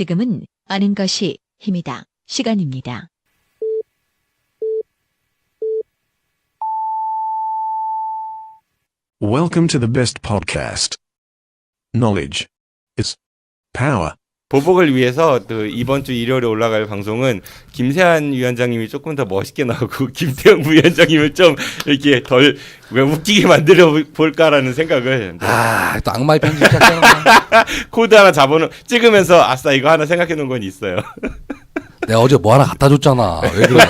지금은 아는 것이 힘이다. 시간입니다. Welcome to the best podcast. Knowledge is power. 보복을 위해서 이번 주 일요일에 올라갈 방송은 김세한 위원장님이 조금 더 멋있게 나오고 김태형 부위원장님을 좀 이렇게 덜 웃기게 만들어 볼까라는 생각을. 또 악마의 편지 시작하는 거야. 코드 하나 찍으면서 아싸 이거 하나 생각해 놓은 건 있어요. 내가 어제 뭐 하나 갖다 줬잖아. 왜 그래?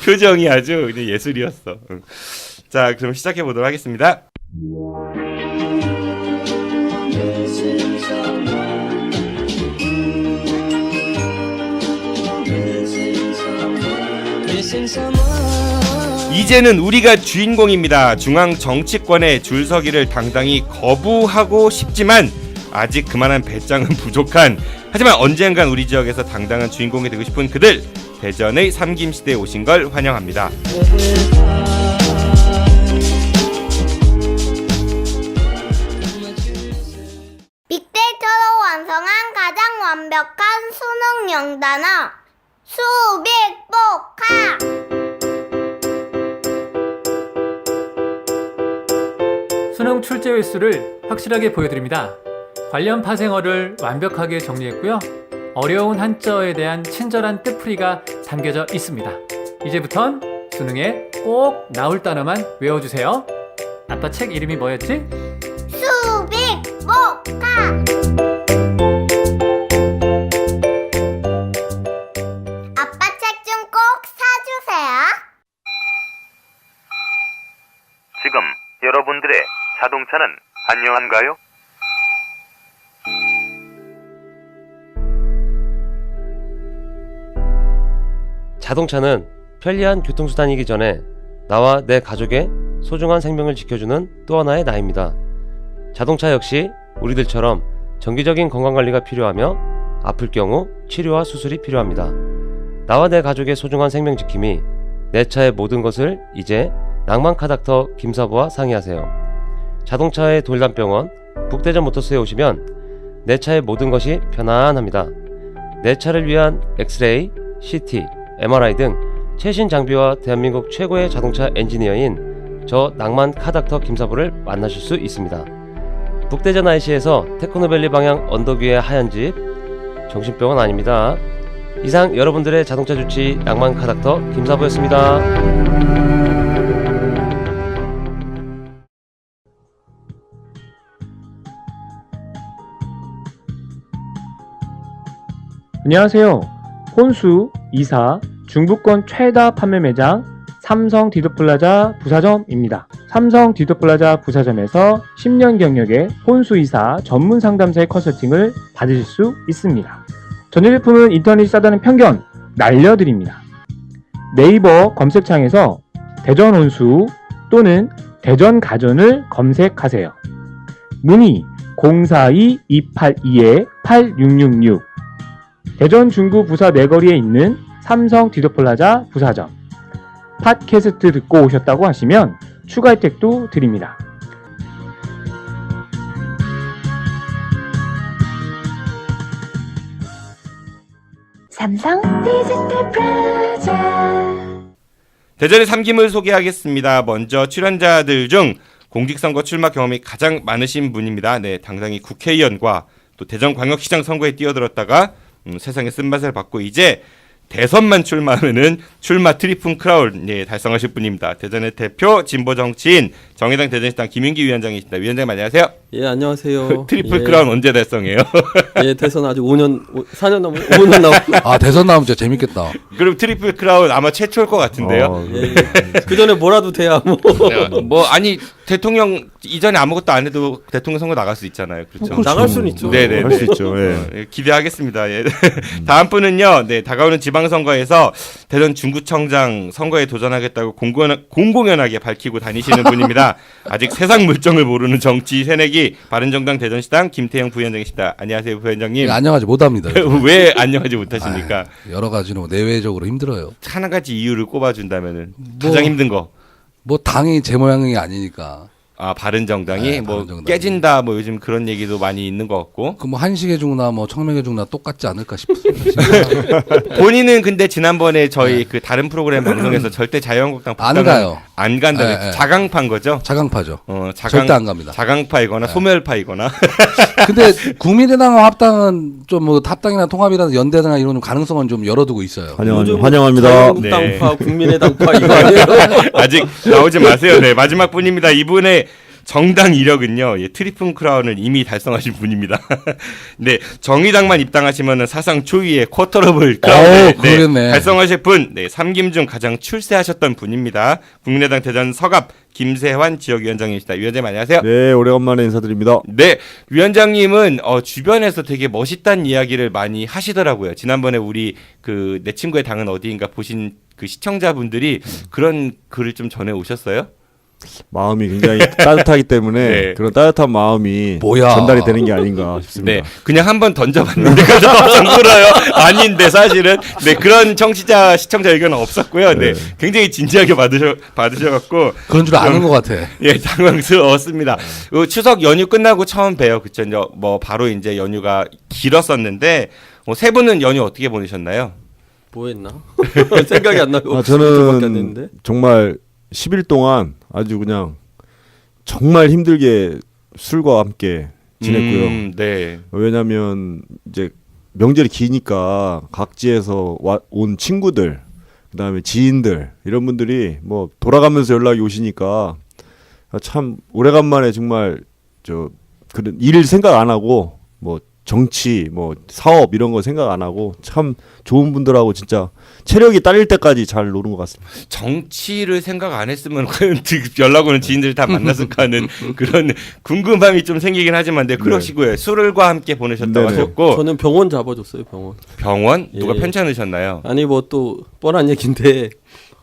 표정이 아주 그냥 예술이었어. 자, 그럼 시작해 보도록 하겠습니다. 이제는 우리가 주인공입니다. 중앙 정치권의 줄서기를 당당히 거부하고 싶지만 아직 그만한 배짱은 부족한, 하지만 언젠간 우리 지역에서 당당한 주인공이 되고 싶은 그들, 대전의 삼김시대에 오신 걸 환영합니다. 빅데이터로 완성한 가장 완벽한 수능 영단어 수빅복화. 수능 출제 횟수를 확실하게 보여드립니다. 관련 파생어를 완벽하게 정리했고요. 어려운 한자어에 대한 친절한 뜻풀이가 담겨져 있습니다. 이제부턴 수능에 꼭 나올 단어만 외워주세요. 아빠 책 이름이 뭐였지? 수빅복화. 아빠 책 좀 꼭 사주세요. 지금 여러분들의 자동차는 안녕한가요? 자동차는 편리한 교통수단이기 전에 나와 내 가족의 소중한 생명을 지켜주는 또 하나의 나입니다. 자동차 역시 우리들처럼 정기적인 건강관리가 필요하며 아플 경우 치료와 수술이 필요합니다. 나와 내 가족의 소중한 생명 지킴이 내 차의 모든 것을 이제 낭만카닥터 김사부와 상의하세요. 자동차의 돌담병원 북대전 모터스에 오시면 내 차의 모든 것이 편안합니다. 내 차를 위한 엑스레이, CT, MRI 등 최신 장비와 대한민국 최고의 자동차 엔지니어인 저 낭만카닥터 김사부를 만나실 수 있습니다. 북대전 IC에서 테크노밸리 방향 언덕 위의 하얀 집, 정신병원 아닙니다. 이상 여러분들의 자동차 주치 낭만카닥터 김사부였습니다. 안녕하세요. 혼수, 이사, 중부권 최다 판매 매장 삼성 디도플라자 부사점입니다. 삼성 디도플라자 부사점에서 10년 경력의 혼수, 이사 전문 상담사의 컨설팅을 받으실 수 있습니다. 전자 제품은 인터넷이 싸다는 편견 날려드립니다. 네이버 검색창에서 대전 혼수 또는 대전 가전을 검색하세요. 문의 042-282-8666 대전 중구 부사 내거리에 있는 삼성 디도플라자 부사점. 팟캐스트 듣고 오셨다고 하시면 추가 혜택도 드립니다. 삼성 디지털 프로젝트. 대전의 삼김을 소개하겠습니다. 먼저 출연자들 중 공직선거 출마 경험이 가장 많으신 분입니다. 네, 당당히 국회의원과 또 대전광역시장 선거에 뛰어들었다가 세상의 쓴맛을 받고 이제 대선만 출마하면은 출마 트리플 크라운 달성하실 분입니다. 대전의 대표 진보 정치인 정의당 대전시당 김윤기 위원장이십니다. 위원장님 안녕하세요. 예, 안녕하세요. 트리플 크라운 언제 달성해요? 예, 대선 아직 4년 남은 5년 남은. 대선 나오면 진짜 재밌겠다. 그럼 트리플 크라운 아마 최초일 것 같은데요. 예. 그 전에 뭐라도 돼야 아니 대통령 이전에 아무것도 안 해도 대통령 선거 나갈 수 있잖아요. 그렇죠. 나갈 수는 있죠. 네네. 할 수 있죠. 예. 기대하겠습니다. 예. 다음 분은요. 네, 다가오는 지방선거에서 대전 중구청장 선거에 도전하겠다고 공공연하게 밝히고 다니시는 분입니다. 아직 세상 물정을 모르는 정치 새내기 바른정당 대전시당 김태형 부위원장이시다. 안녕하세요, 부위원장님. 예, 안녕하지 못합니다. 왜 안녕하지 못하십니까? 여러 가지로 내외적으로 힘들어요. 하나 가지 이유를 꼽아준다면은 가장 힘든 거. 뭐 당이 제 모양이 아니니까 아 바른정당이 네, 뭐 바른정당이. 깨진다 뭐 요즘 그런 얘기도 많이 있는 것 같고 그 뭐 한식의 중나 뭐 청명의 중나 똑같지 않을까 싶습니다. 본인은 근데 지난번에 저희 그 다른 프로그램 방송에서 절대 자유한국당 안 가요. 안 간다. 네, 네. 자강파인 거죠? 자강파죠. 자강, 절대 안 갑니다. 자강파이거나 소멸파이거나. 근데 국민의당과 합당은 좀 뭐 합당이나 통합이나 연대나 이런 가능성은 좀 열어두고 있어요. 환영합니다. 자유한국당파, 국민의당파 이거 아니에요? 아직 나오지 마세요. 네 마지막 분입니다. 이분의 정당 이력은요, 트리플 크라운을 이미 달성하신 분입니다. 네, 정의당만 입당하시면은 사상 초유의 쿼터러블 크라운을 그러겠네. 달성하실 분, 네, 3김 중 가장 출세하셨던 분입니다. 국민의당 대전 서갑 김세환 지역위원장님이시다. 위원장님 안녕하세요. 네, 오래간만에 인사드립니다. 네, 위원장님은 주변에서 되게 멋있다는 이야기를 많이 하시더라고요. 지난번에 우리 그 내 친구의 당은 어디인가 보신 그 시청자분들이 그런 글을 좀 전해 오셨어요? 마음이 굉장히 따뜻하기 때문에 네. 그런 따뜻한 마음이 뭐야. 전달이 되는 게 아닌가 싶습니다. 네, 그냥 한번 던져봤는데 그래서 들어요. 아닌데 사실은 네 그런 시청자 의견은 없었고요. 네, 굉장히 진지하게 받으셔갖고 그런 줄 아는 것 같아. 예, 당황스러웠습니다. 추석 연휴 끝나고 처음 봬요. 그쵸? 이제 뭐 바로 이제 연휴가 길었었는데 세 분은 연휴 어떻게 보내셨나요? 뭐 했나? 생각이 안 나고. 저는 정말 10일 동안 아주 그냥 정말 힘들게 술과 함께 지냈고요. 네. 왜냐하면 이제 명절이 기니까 각지에서 온 친구들, 그다음에 지인들 이런 분들이 뭐 돌아가면서 연락이 오시니까 참 오래간만에 정말 그런 일 생각 안 하고 뭐 정치, 뭐 사업 이런 거 생각 안 하고 참 좋은 분들하고 진짜 체력이 딸릴 때까지 잘 노는 것 같습니다. 정치를 생각 안 했으면 연락 오는 지인들 다 만났을까 하는 그런 궁금함이 좀 생기긴 하지만 네, 그러시고요. 술과 함께 보내셨다고 하셨고 저는 병원 잡아줬어요. 병원? 누가 예. 편찮으셨나요? 아니 뭐 또 뻔한 얘기인데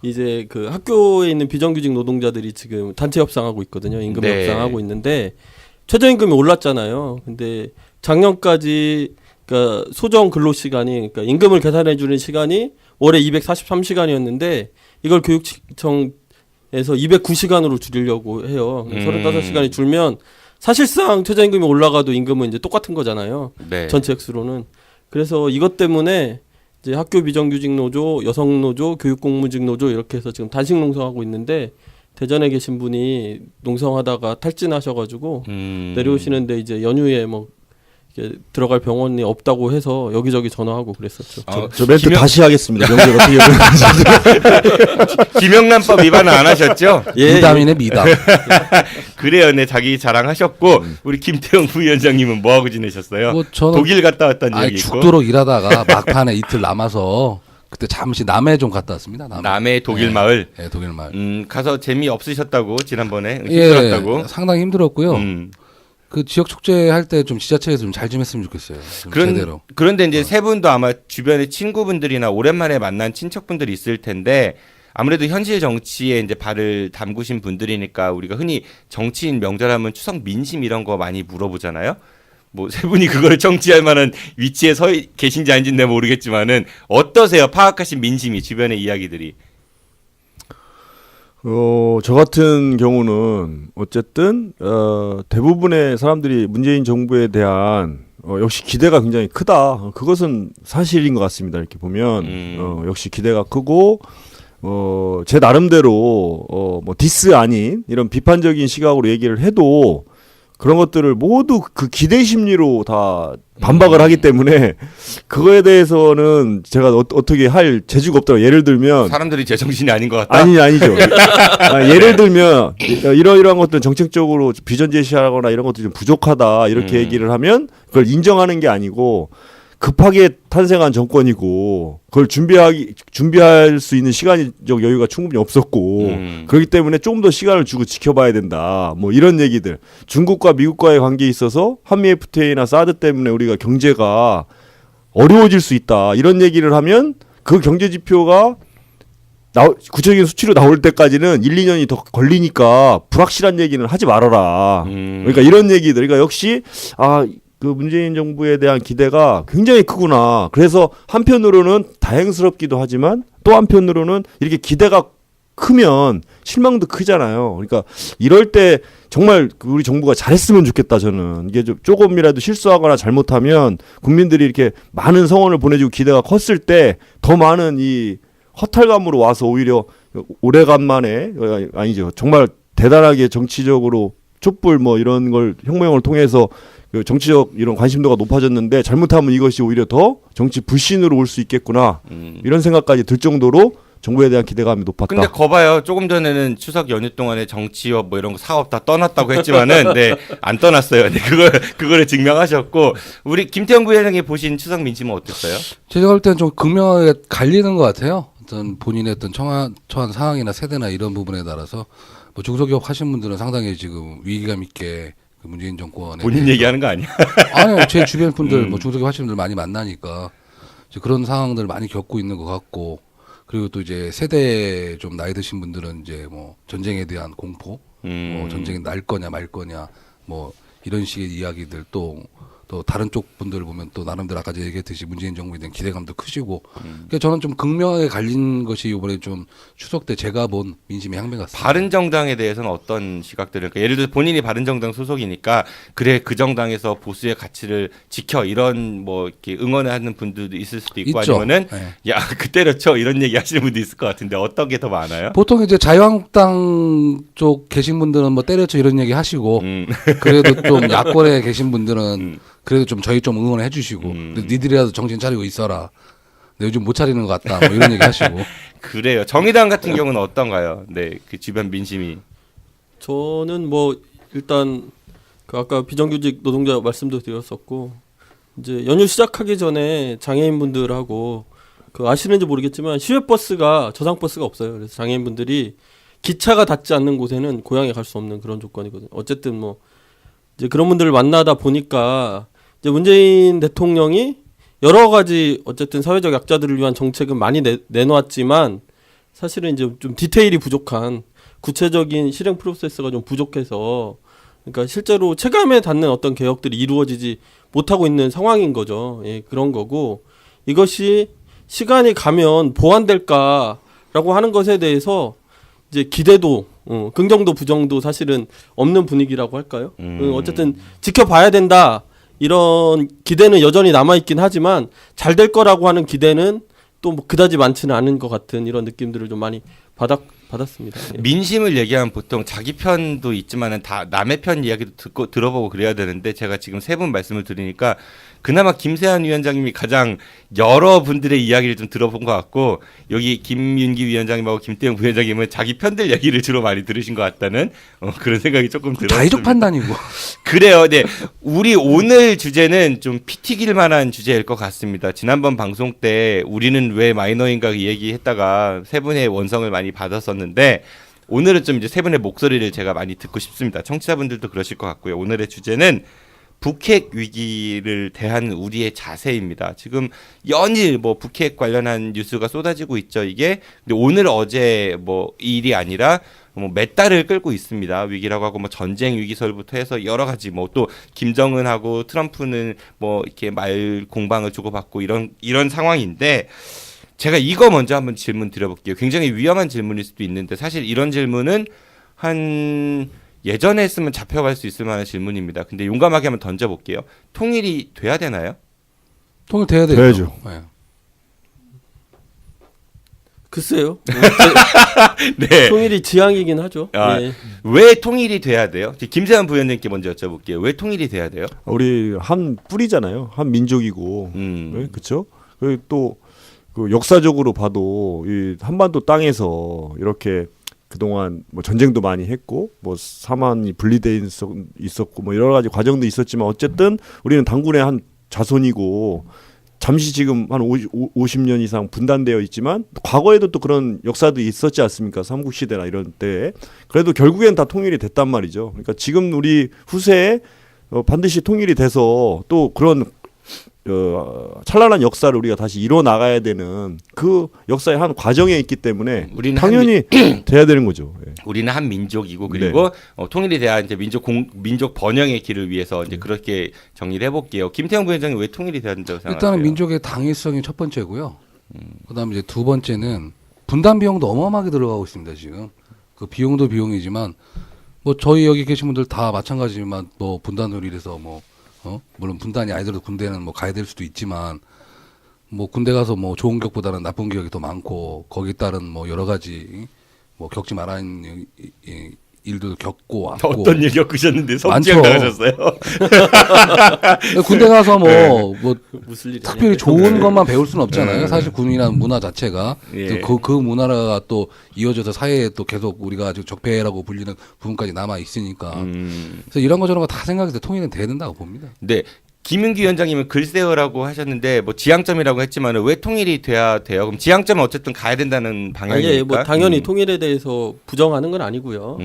이제 그 학교에 있는 비정규직 노동자들이 지금 단체 협상하고 있거든요. 임금 네. 협상하고 있는데 최저임금이 올랐잖아요. 근데 작년까지 그러니까 소정 근로 시간이 그러니까 임금을 계산해 주는 시간이 월에 243시간이었는데 이걸 교육청에서 209시간으로 줄이려고 해요. 35시간이 줄면 사실상 최저임금이 올라가도 임금은 이제 똑같은 거잖아요. 네. 전체 액수로는. 그래서 이것 때문에 이제 학교 비정규직 노조, 여성 노조, 교육공무직 노조 이렇게 해서 지금 단식 농성하고 있는데 대전에 계신 분이 농성하다가 탈진하셔가지고 내려오시는데 이제 연휴에 뭐 들어갈 병원이 없다고 해서 여기저기 전화하고 그랬었죠. 저 멘트 다시 하겠습니다. 명절 어떻게 김영란법 위반은 안 하셨죠? 예, 미담이네 미담. 그래요, 네 자기 자랑하셨고 우리 김태형 부위원장님은 뭐 하고 지내셨어요? 뭐 저는 독일 갔다 왔다는 얘기 있고. 죽도록 일하다가 막판에 이틀 남아서 그때 잠시 남해 좀 갔다 왔습니다. 남해 독일 마을. 네, 독일 마을. 가서 재미 없으셨다고 지난번에 예, 힘들었다고. 상당히 힘들었고요. 그 지역 축제 할 때 좀 지자체에서 좀 잘 좀 했으면 좋겠어요. 좀 제대로. 그런데 이제 세 분도 아마 주변에 친구분들이나 오랜만에 만난 친척분들이 있을 텐데 아무래도 현실 정치에 이제 발을 담그신 분들이니까 우리가 흔히 정치인 명절하면 추석 민심 이런 거 많이 물어보잖아요. 뭐 세 분이 그거를 정치할 만한 위치에 서 계신지 아닌지는 내가 모르겠지만은 어떠세요? 파악하신 민심이 주변의 이야기들이. 저 같은 경우는 어쨌든 대부분의 사람들이 문재인 정부에 대한 역시 기대가 굉장히 크다. 그것은 사실인 것 같습니다. 이렇게 보면 역시 기대가 크고 제 나름대로 뭐 디스 아닌 이런 비판적인 시각으로 얘기를 해도 그런 것들을 모두 그 기대 심리로 다 반박을 하기 때문에 그거에 대해서는 제가 어떻게 할 재주가 없더라고요. 예를 들면 사람들이 제정신이 아닌 것 같다? 아니죠. 예를 들면 이러이러한 것들은 정책적으로 비전 제시하거나 이런 것들이 좀 부족하다 이렇게 얘기를 하면 그걸 인정하는 게 아니고 급하게 탄생한 정권이고 그걸 준비할 수 있는 시간적 여유가 충분히 없었고 그렇기 때문에 좀 더 시간을 주고 지켜봐야 된다. 뭐 이런 얘기들. 중국과 미국과의 관계에 있어서 한미 FTA나 사드 때문에 우리가 경제가 어려워질 수 있다. 이런 얘기를 하면 그 경제 지표가 구체적인 수치로 나올 때까지는 1, 2년이 더 걸리니까 불확실한 얘기는 하지 말아라. 그러니까 이런 얘기들. 그러니까 역시 그 문재인 정부에 대한 기대가 굉장히 크구나. 그래서 한편으로는 다행스럽기도 하지만 또 한편으로는 이렇게 기대가 크면 실망도 크잖아요. 그러니까 이럴 때 정말 우리 정부가 잘했으면 좋겠다. 저는 이게 좀 조금이라도 실수하거나 잘못하면 국민들이 이렇게 많은 성원을 보내주고 기대가 컸을 때 더 많은 이 허탈감으로 와서 오히려 오래간만에 아니죠. 정말 대단하게 정치적으로 촛불 뭐 이런 걸 혁명을 통해서 그 정치적 이런 관심도가 높아졌는데 잘못하면 이것이 오히려 더 정치 불신으로 올 수 있겠구나 이런 생각까지 들 정도로 정부에 대한 기대감이 높았다. 근데 거봐요. 조금 전에는 추석 연휴 동안에 정치업 뭐 이런 거 사업 다 떠났다고 했지만은 네, 안 떠났어요. 네, 그거를 증명하셨고 우리 김태형 부회장이 보신 추석 민심은 어땠어요? 제가 볼 때는 좀 극명하게 갈리는 것 같아요. 어떤 본인의 어떤 처한 상황이나 세대나 이런 부분에 따라서 뭐 중소기업 하신 분들은 상당히 지금 위기감 있게 그 문재인 정권에 본인 얘기하는 거 아니야? 아니요, 제 주변 분들 뭐 중소기업 하시는 분들 많이 만나니까 이제 그런 상황들 많이 겪고 있는 것 같고. 그리고 또 이제 세대 좀 나이 드신 분들은 이제 뭐 전쟁에 대한 공포, 뭐 전쟁이 날 거냐 말 거냐, 뭐 이런 식의 이야기들 또 다른 쪽 분들 보면 또 나름대로 아까 얘기했듯이 문재인 정부에 대한 기대감도 크시고, 그러니까 저는 좀 극명하게 갈린 것이 이번에 좀 추석 때 제가 본 민심의 향배 같습니다. 바른정당에 대해서는 어떤 시각들을, 그러니까 예를 들어 본인이 바른정당 소속이니까 그래 그 정당에서 보수의 가치를 지켜 이런 뭐 이렇게 응원하는 분들도 있을 수도 있고 있죠. 아니면은 네. 야 그 때려쳐 이런 얘기 하시는 분도 있을 것 같은데 어떤 게 더 많아요? 보통 이제 자유한국당 쪽 계신 분들은 뭐 때려쳐 이런 얘기 하시고 그래도 좀 야권에 계신 분들은 그래도 좀 저희 좀 응원해 주시고 니들이라도 정신 차리고 있어라. 내 요즘 못 차리는 것 같다. 뭐 이런 얘기 하시고. 그래요. 정의당 같은 경우는 어떤가요? 네, 그 주변 민심이. 저는 뭐 일단 그 아까 비정규직 노동자 말씀도 드렸었고 이제 연휴 시작하기 전에 장애인분들하고 그 아시는지 모르겠지만 시외버스가 저상버스가 없어요. 그래서 장애인분들이 기차가 닿지 않는 곳에는 고향에 갈 수 없는 그런 조건이거든요. 어쨌든 뭐 이제 그런 분들을 만나다 보니까 이제 문재인 대통령이 여러 가지 어쨌든 사회적 약자들을 위한 정책은 많이 내놓았지만 사실은 이제 좀 디테일이 부족한 구체적인 실행 프로세스가 좀 부족해서 그러니까 실제로 체감에 닿는 어떤 개혁들이 이루어지지 못하고 있는 상황인 거죠. 예, 그런 거고 이것이 시간이 가면 보완될까라고 하는 것에 대해서 이제 기대도 긍정도 부정도 사실은 없는 분위기라고 할까요? 어쨌든 지켜봐야 된다. 이런 기대는 여전히 남아있긴 하지만 잘 될 거라고 하는 기대는 또 뭐 그다지 많지는 않은 것 같은 이런 느낌들을 좀 많이 받았습니다. 예. 민심을 얘기하면 보통 자기 편도 있지만은 다 남의 편 이야기도 들어보고 그래야 되는데 제가 지금 세 분 말씀을 드리니까 그나마 김세한 위원장님이 가장 여러 분들의 이야기를 좀 들어본 것 같고 여기 김윤기 위원장님하고 김태형 부회장님은 자기 편들 얘기를 주로 많이 들으신 것 같다는 그런 생각이 조금 들었습니다. 자의적 판단이고. 그래요. 네. 우리 오늘 주제는 좀 피 튀길 만한 주제일 것 같습니다. 지난번 방송 때 우리는 왜 마이너인가 얘기했다가 세 분의 원성을 많이 받았었는데 오늘은 좀 이제 세 분의 목소리를 제가 많이 듣고 싶습니다. 청취자분들도 그러실 것 같고요. 오늘의 주제는 북핵 위기를 대한 우리의 자세입니다. 지금 연일 뭐 북핵 관련한 뉴스가 쏟아지고 있죠. 이게 근데 오늘 어제 뭐 일이 아니라 뭐 몇 달을 끌고 있습니다. 위기라고 하고 뭐 전쟁 위기설부터 해서 여러 가지 뭐 또 김정은하고 트럼프는 뭐 이렇게 말 공방을 주고받고 이런 상황인데 제가 이거 먼저 한번 질문 드려볼게요. 굉장히 위험한 질문일 수도 있는데 사실 이런 질문은 한 예전에 했으면 잡혀갈 수 있을 만한 질문입니다. 근데 용감하게 한번 던져볼게요. 통일이 돼야 되나요? 통일돼야 되죠. 돼야죠. 네. 글쎄요. 네. 통일이 지향이긴 하죠. 아, 예. 왜 통일이 돼야 돼요? 김세한 부위원님께 먼저 여쭤볼게요. 왜 통일이 돼야 돼요? 우리 한 뿌리잖아요. 한 민족이고, 네, 그렇죠? 그리고 또 그 역사적으로 봐도 이 한반도 땅에서 이렇게 그동안 뭐 전쟁도 많이 했고 뭐 사만이 분리돼 있었고 뭐 여러 가지 과정도 있었지만 어쨌든 우리는 당군의 한 자손이고 잠시 지금 한 50년 이상 분단되어 있지만 과거에도 또 그런 역사도 있었지 않습니까? 삼국시대나 이런 때. 그래도 결국엔 다 통일이 됐단 말이죠. 그러니까 지금 우리 후세에 반드시 통일이 돼서 또 그런 찬란한 역사를 우리가 다시 이뤄 나가야 되는 그 역사의 한 과정에 있기 때문에 당연히 돼야 되는 거죠. 예. 우리는 한 민족이고 그리고 네. 통일이 돼야 이제 민족 번영의 길을 위해서 이제 그렇게 정리를 해볼게요. 김태형 부회장이 왜 통일이 돼야 된다고 생각하세요? 일단은 민족의 당위성이 첫 번째고요. 그다음에 이제 두 번째는 분단 비용도 어마어마하게 들어가고 있습니다. 지금 그 비용도 비용이지만 뭐 저희 여기 계신 분들 다 마찬가지지만 뭐 분단으로 인해서 뭐 물론 분단이 아니더라도 군대는 뭐 가야 될 수도 있지만 뭐 군대 가서 뭐 좋은 격보다는 나쁜 기억이 더 많고 거기에 따른 뭐 여러 가지 뭐 겪지 말아야 하는 일도 겪고 왔고. 어떤 일 겪으셨는데 성지형 당하셨어요? 군대 가서 뭐 무슨 일이 특별히 좋은 것만 배울 수는 없잖아요. 사실 군인이라는 문화 자체가 예. 그 문화가 또 이어져서 사회에 또 계속 우리가 아주 적폐라고 불리는 부분까지 남아 있으니까. 그래서 이런 거 저런 거 다 생각해서 통일은 돼야 된다고 봅니다. 네. 김은기 위원장님은 글쎄요라고 하셨는데 뭐 지향점이라고 했지만 왜 통일이 돼야 돼요? 그럼 지향점은 어쨌든 가야 된다는 방향이니까. 예, 뭐 당연히 통일에 대해서 부정하는 건 아니고요.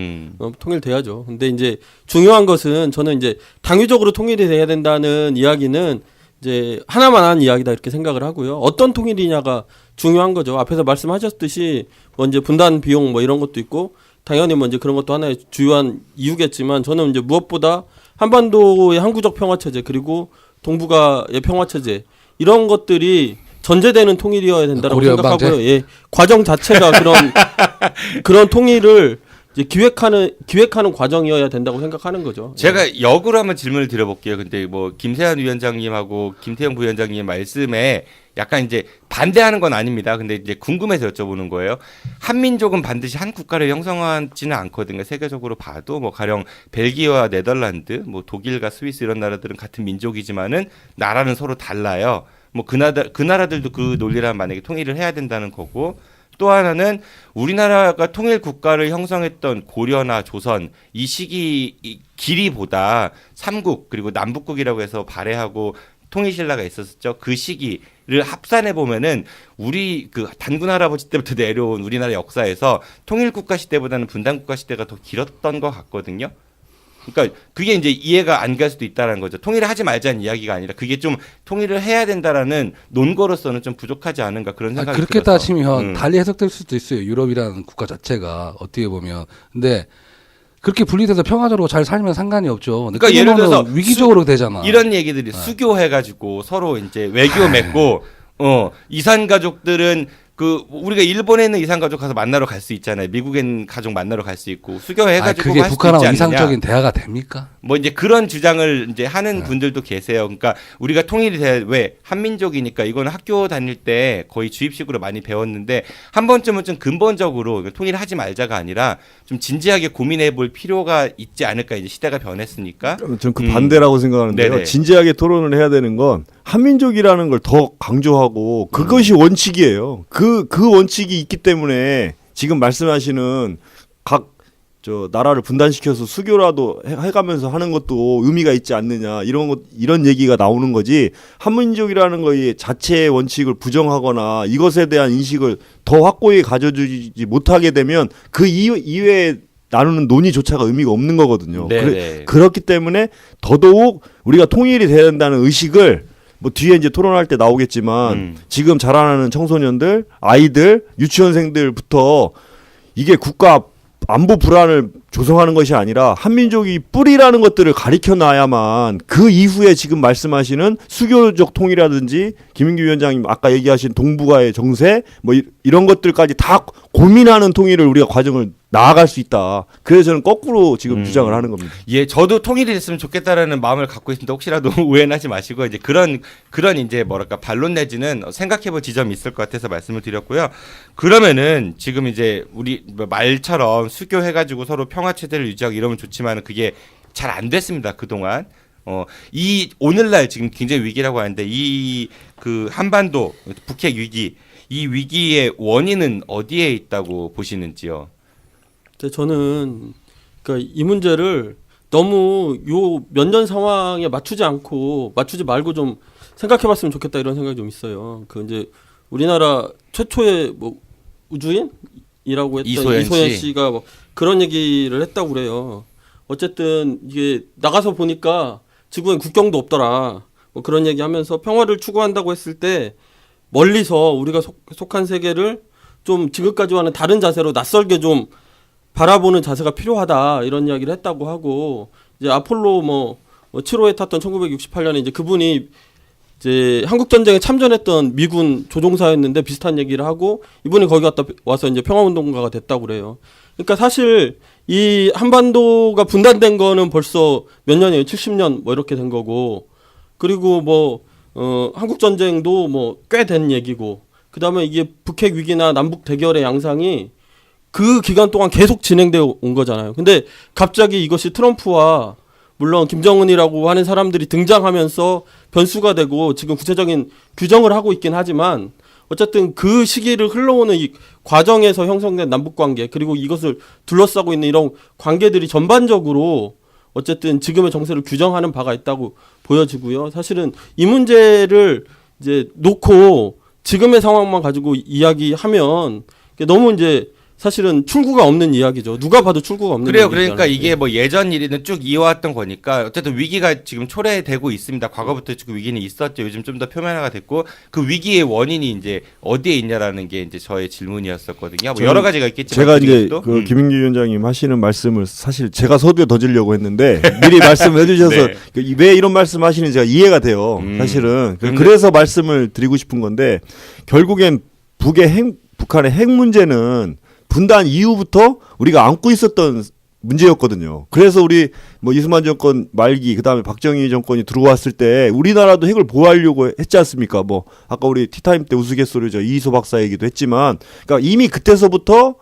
통일돼야죠. 근데 이제 중요한 것은 저는 이제 당위적으로 통일이 돼야 된다는 이야기는 이제 하나만 한 이야기다 이렇게 생각을 하고요. 어떤 통일이냐가 중요한 거죠. 앞에서 말씀하셨듯이 뭐 이제 분단 비용 뭐 이런 것도 있고 당연히 뭐 이제 그런 것도 하나의 주요한 이유겠지만 저는 이제 무엇보다 한반도의 항구적 평화체제 그리고 동북아의 평화체제 이런 것들이 전제되는 통일이어야 된다고 생각하고요. 예, 과정 자체가 그런 통일을 이제 기획하는 과정이어야 된다고 생각하는 거죠. 제가 역으로 한번 질문을 드려볼게요. 근데 뭐 김세환 위원장님하고 김태형 부위원장님 말씀에 약간 이제 반대하는 건 아닙니다. 근데 이제 궁금해서 여쭤보는 거예요. 한민족은 반드시 한 국가를 형성하지는 않거든요. 세계적으로 봐도 뭐 가령 벨기에와 네덜란드, 뭐 독일과 스위스 이런 나라들은 같은 민족이지만은 나라는 서로 달라요. 뭐 그 나라들도 그 논리라면 만약에 통일을 해야 된다는 거고. 또 하나는 우리나라가 통일 국가를 형성했던 고려나 조선 이 시기 길이보다 삼국 그리고 남북국이라고 해서 발해하고 통일신라가 있었죠. 그 시기를 합산해 보면은 우리 그 단군 할아버지 때부터 내려온 우리나라 역사에서 통일국가 시대보다는 분단국가 시대가 더 길었던 것 같거든요. 그러니까 그게 이제 이해가 안 갈 수도 있다는 거죠. 통일을 하지 말자는 이야기가 아니라 그게 좀 통일을 해야 된다라는 논거로서는 좀 부족하지 않은가 그런 생각이 들어서. 그렇게 따지면 달리 해석될 수도 있어요. 유럽이라는 국가 자체가 어떻게 보면. 근데 그렇게 분리돼서 평화적으로 잘 살면 상관이 없죠. 그러니까 예를 들어서 위기적으로 되잖아. 이런 얘기들이 수교해가지고 서로 이제 외교 맺고 이산 가족들은 그 우리가 일본에 있는 이산 가족 가서 만나러 갈 수 있잖아요. 미국에 있는 가족 만나러 갈 수 있고 수교해가지고 그게 북한하고 이상적인 대화가 됩니까? 뭐 이제 그런 주장을 이제 하는 분들도 계세요. 그러니까 우리가 통일이 돼 왜 한민족이니까 이거는 학교 다닐 때 거의 주입식으로 많이 배웠는데 한 번쯤은 좀 근본적으로 통일을 하지 말자가 아니라 좀 진지하게 고민해볼 필요가 있지 않을까 이제 시대가 변했으니까. 저는 그 반대라고 생각하는데요. 네네. 진지하게 토론을 해야 되는 건 한민족이라는 걸 더 강조하고 그것이 원칙이에요. 그 원칙이 있기 때문에 지금 말씀하시는 각 나라를 분단시켜서 수교라도 해가면서 하는 것도 의미가 있지 않느냐 이런 얘기가 나오는 거지. 한민족이라는 거의 자체의 원칙을 부정하거나 이것에 대한 인식을 더 확고히 가져주지 못하게 되면 그 이외에 나누는 논의조차가 의미가 없는 거거든요. 그렇기 때문에 더더욱 우리가 통일이 돼야 된다는 의식을 뭐 뒤에 이제 토론할 때 나오겠지만 지금 자라나는 청소년들, 아이들, 유치원생들부터 이게 국가 안보 불안을 조성하는 것이 아니라 한민족이 뿌리라는 것들을 가리켜 놔야만 그 이후에 지금 말씀하시는 수교적 통일이라든지 김인규 위원장님 아까 얘기하신 동북아의 정세 뭐 이런 것들까지 다 고민하는 통일을 우리가 과정을 나아갈 수 있다. 그래서 저는 거꾸로 지금 주장을 하는 겁니다. 예, 저도 통일이 됐으면 좋겠다라는 마음을 갖고 있습니다. 혹시라도 오해는 하지 마시고 이제 그런 이제 뭐랄까 반론 내지는 생각해볼 지점이 있을 것 같아서 말씀을 드렸고요. 그러면은 지금 이제 우리 말처럼 수교해가지고 서로 평화 체제를 유지하고 이러면 좋지만 그게 잘 안 됐습니다. 그동안. 이 오늘날 지금 굉장히 위기라고 하는데 이 그 한반도 북핵 위기 이 위기의 원인은 어디에 있다고 보시는지요? 저는 그러니까 이 문제를 너무 요 몇 년 상황에 맞추지 말고 좀 생각해봤으면 좋겠다 이런 생각이 좀 있어요. 그 이제 우리나라 최초의 뭐 우주인이라고 했던 이소연 씨가 뭐 그런 얘기를 했다고 그래요. 어쨌든 이게 나가서 보니까 지구엔 국경도 없더라. 뭐 그런 얘기하면서 평화를 추구한다고 했을 때 멀리서 우리가 속한 세계를 좀 지금까지와는 다른 자세로 낯설게 좀 바라보는 자세가 필요하다 이런 이야기를 했다고 하고 이제 아폴로 7호에 탔던 1968년에 이제 그분이 이제 한국 전쟁에 참전했던 미군 조종사였는데 비슷한 얘기를 하고 이분이 거기 갔다 와서 이제 평화운동가가 됐다고 그래요. 그러니까 사실 이 한반도가 분단된 거는 벌써 몇 년이에요? 70년 뭐 이렇게 된 거고, 그리고 뭐 한국 전쟁도 뭐 꽤 된 얘기고, 그다음에 이게 북핵 위기나 남북 대결의 양상이 그 기간 동안 계속 진행되어 온 거잖아요. 근데 갑자기 이것이 트럼프와 물론 김정은이라고 하는 사람들이 등장하면서 변수가 되고 지금 구체적인 규정을 하고 있긴 하지만 어쨌든 그 시기를 흘러오는 이 과정에서 형성된 남북관계, 그리고 이것을 둘러싸고 있는 이런 관계들이 전반적으로 어쨌든 지금의 정세를 규정하는 바가 있다고 보여지고요. 사실은 이 문제를 이제 놓고 지금의 상황만 가지고 이야기하면 너무 이제 사실은 출구가 없는 이야기죠. 누가 봐도 출구가 없는 그래요. 이야기잖아요. 그러니까 이게 뭐 예전 일이는 쭉 이어왔던 거니까 어쨌든 위기가 지금 초래되고 있습니다. 과거부터 지금 위기는 있었죠. 요즘 좀 더 표면화가 됐고 그 위기의 원인이 이제 어디에 있냐라는 게 이제 저의 질문이었었거든요. 뭐 여러 가지가 있겠지만 제가 이제 그 김인규 위원장님 하시는 말씀을 사실 제가 서두에 던지려고 했는데 미리 말씀해 주셔서 네. 왜 이런 말씀하시는지 제가 이해가 돼요. 사실은 그래서 말씀을 드리고 싶은 건데 결국엔 북한의 핵 문제는 분단 이후부터 우리가 안고 있었던 문제였거든요. 그래서 우리 뭐 이승만 정권 말기 그다음에 박정희 정권이 들어왔을 때 우리나라도 핵을 보호하려고 했지 않습니까? 뭐 아까 우리 티타임 때 우스갯소리죠. 이희소 박사 얘기도 했지만 그러니까 이미 그때서부터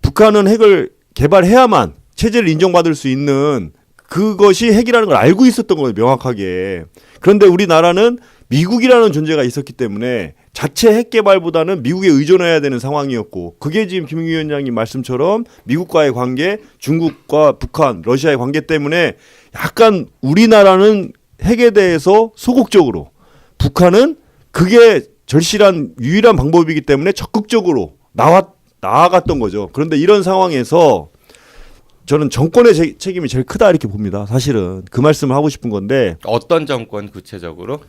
북한은 핵을 개발해야만 체제를 인정받을 수 있는 그것이 핵이라는 걸 알고 있었던 거예요. 명확하게. 그런데 우리나라는 미국이라는 존재가 있었기 때문에 자체 핵 개발보다는 미국에 의존해야 되는 상황이었고 그게 지금 김 위원장님 말씀처럼 미국과의 관계, 중국과 북한, 러시아의 관계 때문에 약간 우리나라는 핵에 대해서 소극적으로 북한은 그게 절실한 유일한 방법이기 때문에 적극적으로 나아갔던 거죠. 그런데 이런 상황에서 저는 정권의 책임이 제일 크다 이렇게 봅니다. 사실은 그 말씀을 하고 싶은 건데 어떤 정권 구체적으로?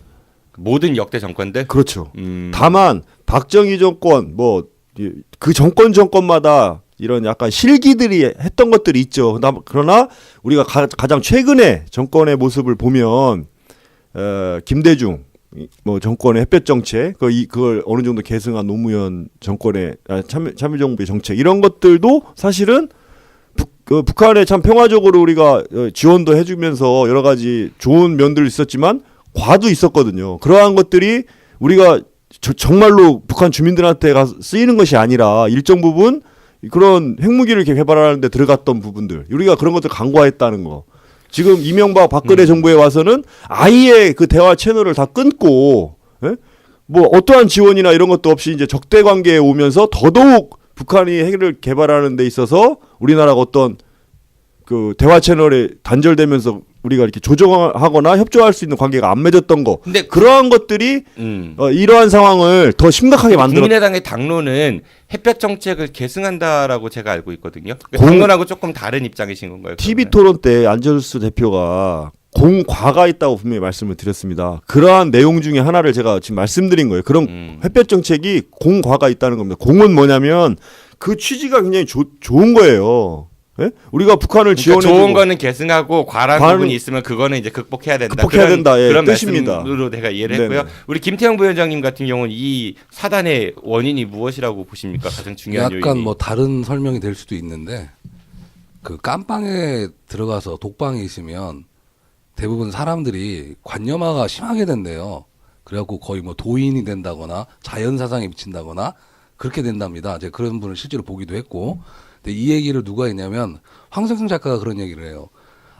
모든 역대 정권들? 그렇죠. 다만 박정희 정권 뭐 그 정권마다 이런 약간 실기들이 했던 것들이 있죠. 그러나 우리가 가장 최근에 정권의 모습을 보면 김대중 뭐 정권의 햇볕 정책 그걸 어느 정도 계승한 노무현 정권의 참여정부의 정책 이런 것들도 사실은 북한에 참 평화적으로 우리가 지원도 해주면서 여러 가지 좋은 면들이 있었지만 과도 있었거든요. 그러한 것들이 우리가 정말로 북한 주민들한테 쓰이는 것이 아니라 일정 부분 그런 핵무기를 개발하는 데 들어갔던 부분들 우리가 그런 것들 간과했다는 거. 지금 이명박 박근혜 정부에 와서는 아예 그 대화 채널을 다 끊고 뭐 어떠한 지원이나 이런 것도 없이 이제 적대 관계에 오면서 더더욱 북한이 핵을 개발하는 데 있어서 우리나라가 어떤 그 대화 채널에 단절되면서 우리가 이렇게 조정하거나 협조할 수 있는 관계가 안 맺었던 거. 근데 그러한 것들이 이러한 상황을 더 심각하게 만들었. 국민의당의 당론은 햇볕 정책을 계승한다라고 제가 알고 있거든요. 당론하고 조금 다른 입장이신 건가요? TV 토론 때 안철수 대표가 공과가 있다고 분명히 말씀을 드렸습니다. 그러한 내용 중에 하나를 제가 지금 말씀드린 거예요. 그런 햇볕 정책이 공과가 있다는 겁니다. 공은 뭐냐면 그 취지가 굉장히 좋은 거예요. 예? 우리가 북한을 지원해 좋은 거는 계승하고 과란 부분이 있으면 그거는 이제 극복해야 된다. 극복해야 된다. 예, 그런 뜻입니다. 말씀으로 내가 이해를 했고요. 우리 김태형 부위원장님 같은 경우는 이 사단의 원인이 무엇이라고 보십니까? 가장 중요한 약간 요인이. 뭐 다른 설명이 될 수도 있는데 그 깜빵에 들어가서 독방에 있으면 대부분 사람들이 관념화가 심하게 된대요. 그래갖고 거의 뭐 도인이 된다거나 자연사상에 미친다거나 그렇게 된답니다. 제가 그런 분을 실제로 보기도 했고. 근데 이 얘기를 누가 했냐면 황석영 작가가 그런 얘기를 해요.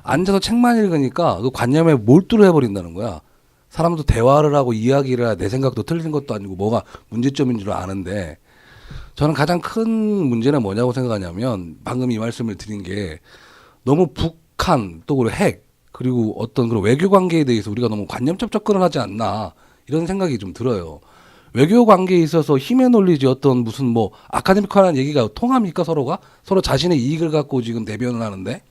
앉아서 책만 읽으니까 그 관념에 몰두를 해버린다는 거야. 사람도 대화를 하고 이야기를 해야 내 생각도 틀린 것도 아니고 뭐가 문제점인 줄 아는데 저는 가장 큰 문제는 뭐냐고 생각하냐면 방금 이 말씀을 드린 게 너무 북한 또 그리고 핵 그리고 어떤 그런 외교 관계에 대해서 우리가 너무 관념적 접근을 하지 않나 이런 생각이 좀 들어요. 외교 관계에 있어서 힘의 논리지 어떤 무슨 뭐 아카데미컬한 얘기가 통합니까 서로가? 서로 자신의 이익을 갖고 지금 대변을 하는데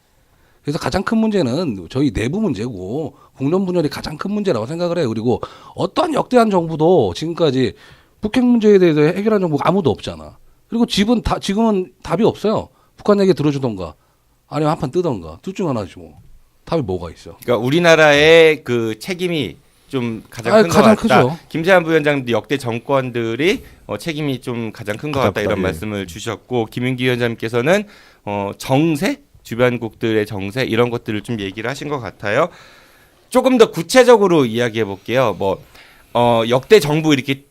그래서 가장 큰 문제는 저희 내부 문제고 국론 분열이 가장 큰 문제라고 생각을 해요. 그리고 어떠한 역대한 정부도 지금까지 북핵 문제에 대해서 해결한 정부가 아무도 없잖아. 그리고 지금은 답이 없어요. 북한 얘기 들어주던가 아니면 한판 뜨던가 둘 중 하나지 뭐. 답이 뭐가 있어? 그러니까 우리나라의 그 책임이 좀 가장 큰 것 가장 같다. 크죠. 김세한 부위원장도 역대 정권들이 책임이 좀 가장 큰 것 같다 이런 예. 말씀을 주셨고 김윤기 위원장님께서는 정세 주변국들의 정세 이런 것들을 좀 얘기를 하신 것 같아요. 조금 더 구체적으로 이야기해 볼게요. 뭐 역대 정부 이렇게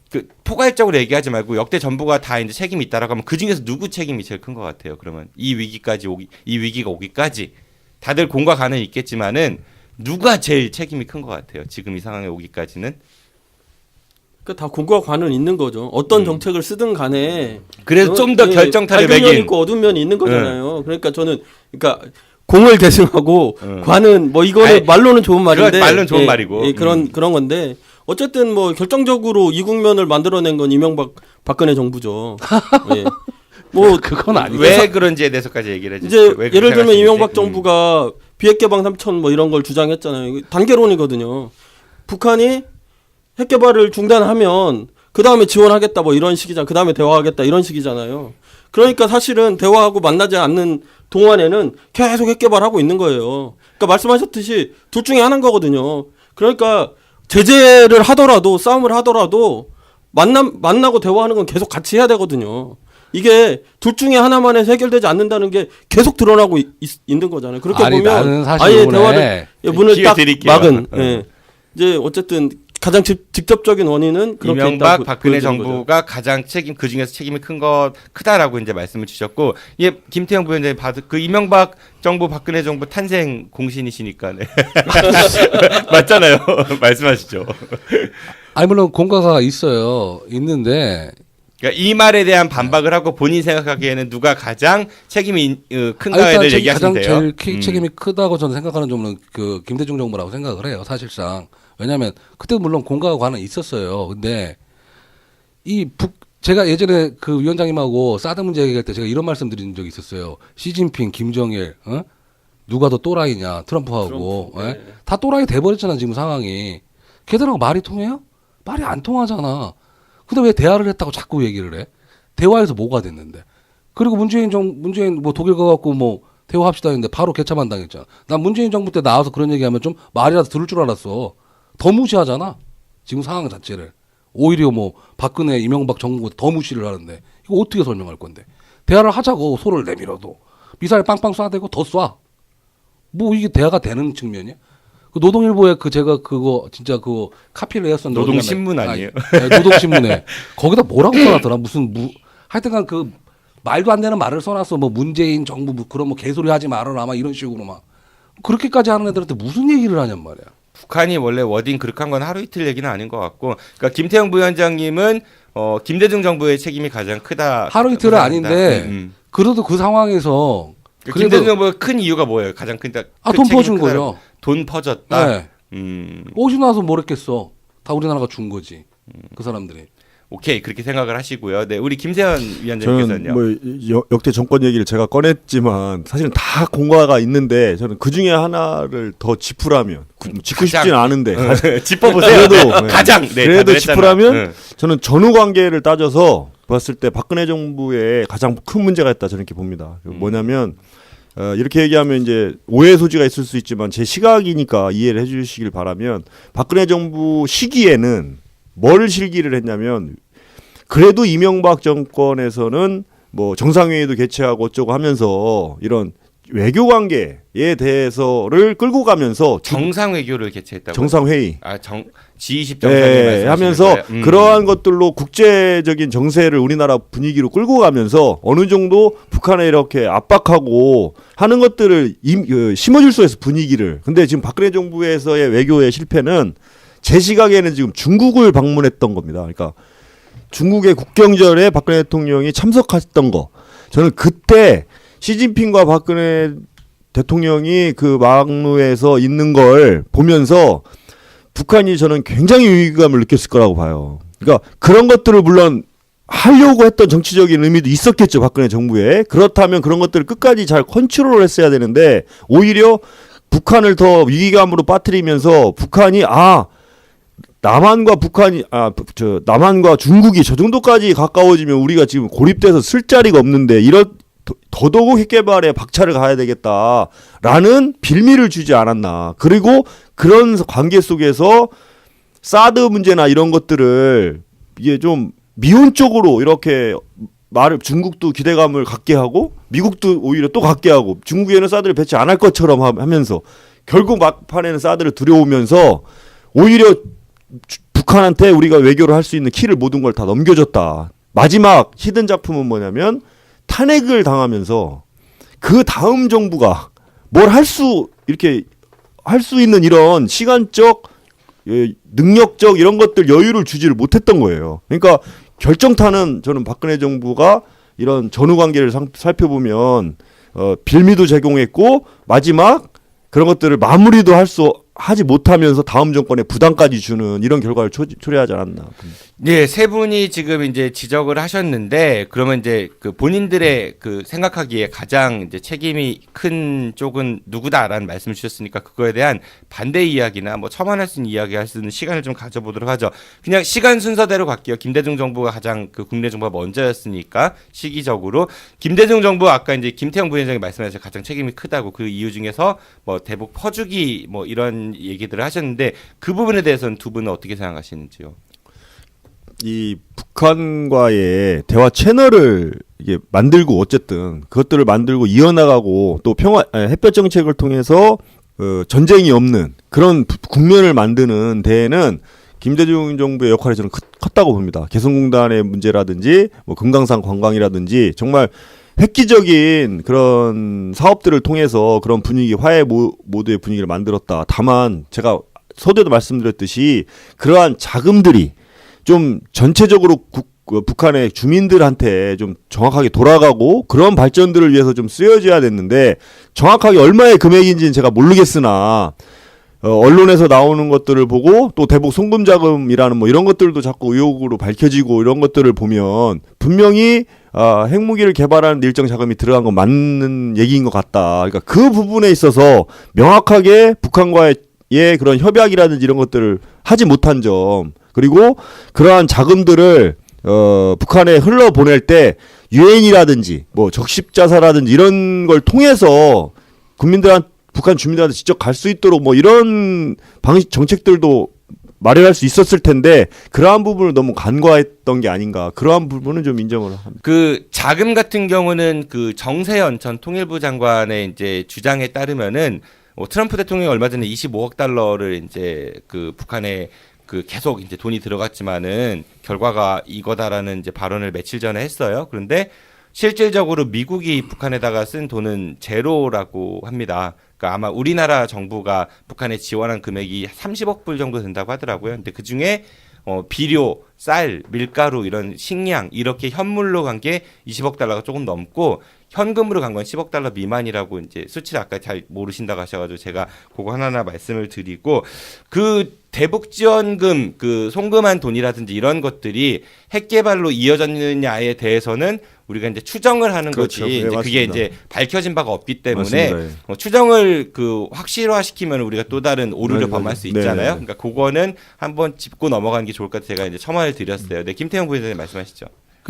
포괄적으로 얘기하지 말고 역대 정부가 다 이제 책임이 있다라고 하면 그 중에서 누구 책임이 제일 큰 것 같아요. 그러면 이 위기가 오기까지 다들 공과 간은 있겠지만은 누가 제일 책임이 큰 것 같아요. 지금 이 상황에 오기까지는. 다 공과 관은 있는 거죠. 어떤 정책을 쓰든 간에 그래서 좀 더 결정타를 밝은 면이 매긴. 있고 어두운 면이 있는 거잖아요. 그러니까 저는 공을 계승하고 관은 뭐 이거는 아니, 말로는 좋은 말인데 말로는 좋은 말이고. 그런 건데 어쨌든 뭐 결정적으로 이 국면을 만들어낸 건 이명박 박근혜 정부죠. 예. 뭐 그건 아니고 왜 그런지에 대해서까지 얘기를 해주세요. 이제 왜 그렇게 예를 들면 생각하시는지. 이명박 정부가 비핵개방 3천 뭐 이런 걸 주장했잖아요. 이거 단계론이거든요. 북한이 핵개발을 중단하면 그 다음에 지원하겠다 뭐 이런 식이잖아. 그 다음에 대화하겠다 이런 식이잖아요. 그러니까 사실은 대화하고 만나지 않는 동안에는 계속 핵개발하고 있는 거예요. 그러니까 말씀하셨듯이 둘 중에 하나인 거거든요. 그러니까 제재를 하더라도 싸움을 하더라도 만나고 대화하는 건 계속 같이 해야 되거든요. 이게 둘 중에 하나만 해서 해결되지 않는다는 게 계속 드러나고 있는 거잖아요. 그렇게 아니, 보면 나는 사실 아예 이번에 대화를 문을 기회 딱 드릴게요. 막은 이제 어쨌든 가장 직접적인 원인은 그렇게 이명박 있다고 박근혜 보여지는 거죠. 정부가 가장 그 중에서 책임이 크다라고 이제 말씀을 주셨고, 김태형 부위원장님 그 이명박 정부 박근혜 정부 탄생 공신이시니까 네. 맞잖아요. 말씀하시죠. 아니 물론 공과가 있는데 그러니까 이 말에 대한 반박을 하고 본인 생각하기에는 누가 가장 책임이 큰가에 대해 얘기하시면 돼요. 가장 제일 책임이 크다고 저는 생각하는 점은 그 김대중 정부라고 생각을 해요. 사실상. 왜냐하면 그때 물론 공과가 관은 있었어요. 근데 제가 예전에 그 위원장님하고 사드 문제 얘기할 때 제가 이런 말씀 드린 적이 있었어요. 시진핑, 김정일, 누가 더 또라이냐, 트럼프하고. 네. 다 또라이 돼버렸잖아, 지금 상황이. 걔들하고 말이 통해요? 말이 안 통하잖아. 근데 왜 대화를 했다고 자꾸 얘기를 해? 대화에서 뭐가 됐는데? 그리고 문재인 뭐 독일 가갖고 뭐 대화합시다 했는데 바로 개차만 당했잖아. 난 문재인 정부 때 나와서 그런 얘기하면 좀 말이라도 들을 줄 알았어. 더 무시하잖아. 지금 상황 자체를. 오히려 뭐 박근혜, 이명박 정부 더 무시를 하는데 이거 어떻게 설명할 건데? 대화를 하자고 소를 내밀어도 미사일 빵빵 쏴대고 더 쏴. 뭐 이게 대화가 되는 측면이야? 그 노동일보에 제가 진짜 카피를 했었는데 노동신문 아니에요? 노동신문에 거기다 뭐라고 써놨더라? 하여튼간 그 말도 안 되는 말을 써놨어. 뭐 문재인 정부 그런 뭐 개소리 하지 말아라 막 이런 식으로 막 그렇게까지 하는 애들한테 무슨 얘기를 하냔 말이야. 북한이 원래 워딩 그렇게 한 건 하루 이틀 얘기는 아닌 것 같고, 그러니까 김태형 부위원장님은 김대중 정부의 책임이 가장 크다. 하루 이틀은 아닌데 그래도 그 상황에서 김대중 정부가 큰 이유가 뭐예요? 가장 큰 돈 퍼준 거죠. 돈 퍼졌다. 네. 오지 나서 뭘 했겠어. 다 우리나라가 준 거지. 그 사람들이. 오케이, 그렇게 생각을 하시고요. 네, 우리 김세현 위원장님께서는요. 저는 뭐 역대 정권 얘기를 제가 꺼냈지만 사실은 다 공과가 있는데 저는 그 중에 하나를 더 짚으라면 짚고 싶지는 않은데 짚어보세요. 그래도 가장 그래도 짚으라면 저는 전후 관계를 따져서 봤을 때 박근혜 정부의 가장 큰 문제가 있다 저는 이렇게 봅니다. 뭐냐면 이렇게 얘기하면 이제 오해 소지가 있을 수 있지만 제 시각이니까 이해를 해주시길 바라면 박근혜 정부 시기에는 뭘 실기를 했냐면 그래도 이명박 정권에서는 뭐 정상회의도 개최하고 어쩌고 하면서 이런 외교 관계에 대해서를 끌고 가면서 정상 외교를 개최했다고. 정상회의. G20 정상회의 하면서 그러한 것들로 국제적인 정세를 우리나라 분위기로 끌고 가면서 어느 정도 북한에 이렇게 압박하고 하는 것들을 심어줄 수 있어 분위기를. 근데 지금 박근혜 정부에서의 외교의 실패는 제 시각에는 지금 중국을 방문했던 겁니다. 그러니까 중국의 국경절에 박근혜 대통령이 참석했던 거. 저는 그때 시진핑과 박근혜 대통령이 그 막루에서 있는 걸 보면서 북한이 저는 굉장히 위기감을 느꼈을 거라고 봐요. 그러니까 그런 것들을 물론 하려고 했던 정치적인 의미도 있었겠죠. 박근혜 정부에. 그렇다면 그런 것들을 끝까지 잘 컨트롤을 했어야 되는데 오히려 북한을 더 위기감으로 빠뜨리면서 북한이 남한과 중국이 저 정도까지 가까워지면 우리가 지금 고립돼서 쓸 자리가 없는데 더더욱 핵개발에 박차를 가야 되겠다라는 빌미를 주지 않았나. 그리고 그런 관계 속에서 사드 문제나 이런 것들을 이게 좀 미온적으로 이렇게 말을 중국도 기대감을 갖게 하고 미국도 오히려 또 갖게 하고 중국에는 사드를 배치 안 할 것처럼 하면서 결국 막판에는 사드를 들여오면서 오히려 북한한테 우리가 외교를 할 수 있는 키를 모든 걸 다 넘겨줬다. 마지막 히든 작품은 뭐냐면 탄핵을 당하면서 그 다음 정부가 뭘 이렇게 할 수 있는 이런 시간적 능력적 이런 것들 여유를 주지를 못했던 거예요. 그러니까 결정타는 저는 박근혜 정부가 이런 전후 관계를 살펴보면 빌미도 제공했고 마지막 그런 것들을 마무리도 하지 못하면서 다음 정권에 부담까지 주는 이런 결과를 초래하지 않았나. 네, 세 분이 지금 이제 지적을 하셨는데 그러면 이제 그 본인들의 그 생각하기에 가장 이제 책임이 큰 쪽은 누구다라는 말씀을 주셨으니까 그거에 대한 반대 이야기나 뭐 첨언할 수 있는 이야기 할 수 있는 시간을 좀 가져보도록 하죠. 그냥 시간 순서대로 갈게요. 김대중 정부가 가장 그 국내 정부가 먼저였으니까 시기적으로 김대중 정부 아까 이제 김태형 부위원장이 말씀하셔서 가장 책임이 크다고 그 이유 중에서 뭐 대북 퍼주기 뭐 이런 얘기들을 하셨는데 그 부분에 대해서는 두 분은 어떻게 생각하시는지요? 이 북한과의 대화 채널을 이게 만들고 어쨌든 그것들을 만들고 이어나가고 또 햇볕 정책을 통해서 전쟁이 없는 그런 국면을 만드는 데에는 김대중 정부의 역할이 저는 컸다고 봅니다. 개성공단의 문제라든지 뭐 금강산 관광이라든지 정말 획기적인 그런 사업들을 통해서 그런 분위기, 화해 모드의 분위기를 만들었다. 다만 제가 서두에도 말씀드렸듯이 그러한 자금들이 좀 전체적으로 북한의 주민들한테 좀 정확하게 돌아가고 그런 발전들을 위해서 좀 쓰여져야 됐는데 정확하게 얼마의 금액인지는 제가 모르겠으나 언론에서 나오는 것들을 보고 또 대북 송금 자금이라는 뭐 이런 것들도 자꾸 의혹으로 밝혀지고 이런 것들을 보면 분명히 핵무기를 개발하는 일정 자금이 들어간 건 맞는 얘기인 것 같다. 그러니까 그 부분에 있어서 명확하게 북한과의 그런 협약이라든지 이런 것들을 하지 못한 점 그리고 그러한 자금들을 북한에 흘러보낼 때 유엔이라든지 뭐 적십자사라든지 이런 걸 통해서 북한 주민들한테 직접 갈 수 있도록 뭐 이런 정책들도 마련할 수 있었을 텐데 그러한 부분을 너무 간과했던 게 아닌가. 그러한 부분은 좀 인정을 합니다. 그 자금 같은 경우는 그 정세현 전 통일부 장관의 이제 주장에 따르면은 트럼프 대통령이 얼마 전에 25억 달러를 이제 그 북한에 그 계속 이제 돈이 들어갔지만은 결과가 이거다라는 이제 발언을 며칠 전에 했어요. 그런데 실질적으로 미국이 북한에다가 쓴 돈은 제로라고 합니다. 그러니까 아마 우리나라 정부가 북한에 지원한 금액이 30억 불 정도 된다고 하더라고요. 근데 그 중에 비료, 쌀, 밀가루 이런 식량 이렇게 현물로 간 게 20억 달러가 조금 넘고 현금으로 간 건 10억 달러 미만이라고 이제 수치를 아까 잘 모르신다고 하셔가지고 제가 그거 하나하나 말씀을 드리고 그 대북 지원금 그 송금한 돈이라든지 이런 것들이 핵 개발로 이어졌느냐에 대해서는 우리가 이제 추정을 하는 그렇죠. 거지. 네, 이제 그게 맞습니다. 이제 밝혀진 바가 없기 때문에 맞습니다. 추정을 그 확실화시키면 우리가 또 다른 오류를 네, 범할 수 네, 있잖아요. 네. 그러니까 그거는 한번 짚고 넘어가는 게 좋을 것 같아서 제가 이제 첨언을 드렸어요. 네, 김태형 부회장님 말씀하시죠.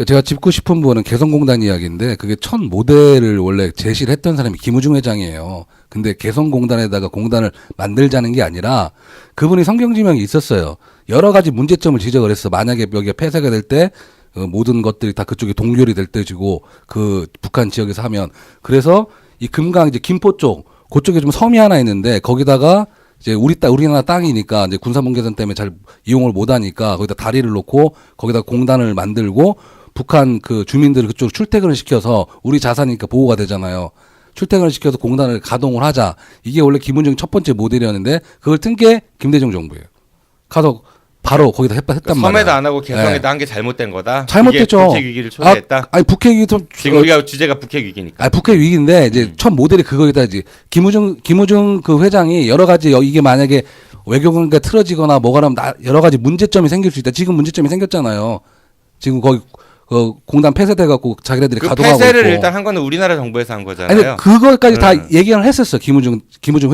제가 짚고 싶은 부분은 개성공단 이야기인데 그게 첫 모델을 원래 제시를 했던 사람이 김우중 회장이에요. 근데 개성공단에다가 공단을 만들자는 게 아니라 그분이 성경지명이 있었어요. 여러 가지 문제점을 지적을 했어. 만약에 여기가 폐쇄가 될 때 모든 것들이 다 그쪽에 동결이 될 때지고 그 북한 지역에서 하면 그래서 이 금강 이제 김포 쪽 그쪽에 좀 섬이 하나 있는데 거기다가 이제 우리나라 땅이니까 이제 군사분계선 때문에 잘 이용을 못 하니까 거기다 다리를 놓고 거기다 공단을 만들고 북한 그 주민들을 그쪽 출퇴근을 시켜서 우리 자산이니까 보호가 되잖아요. 출퇴근을 시켜서 공단을 가동을 하자. 이게 원래 기본적인 첫 번째 모델이었는데 그걸 튼 게 김대중 정부예요. 가서 바로 거기다 했단 말이야. 섬에도 안 하고 개성에다 한 게 잘못된 거다. 잘못됐죠. 북핵 위기를 초래했다. 아니 북핵 위기 좀 지금 우리가 주제가 북핵 위기니까. 북핵 위기인데 이제 첫 모델이 그거이다. 이제 김우중 그 회장이 여러 가지 이게 만약에 외교관계 틀어지거나 뭐가 나면 여러 가지 문제점이 생길 수 있다. 지금 문제점이 생겼잖아요. 지금 거기 공단 폐쇄돼 갖고 자기네들이 그 가동하고 폐쇄를 있고. 일단 한 거는 우리나라 정부에서 한 거잖아요. 아니 그거까지 다 얘기를 했었어. 김우중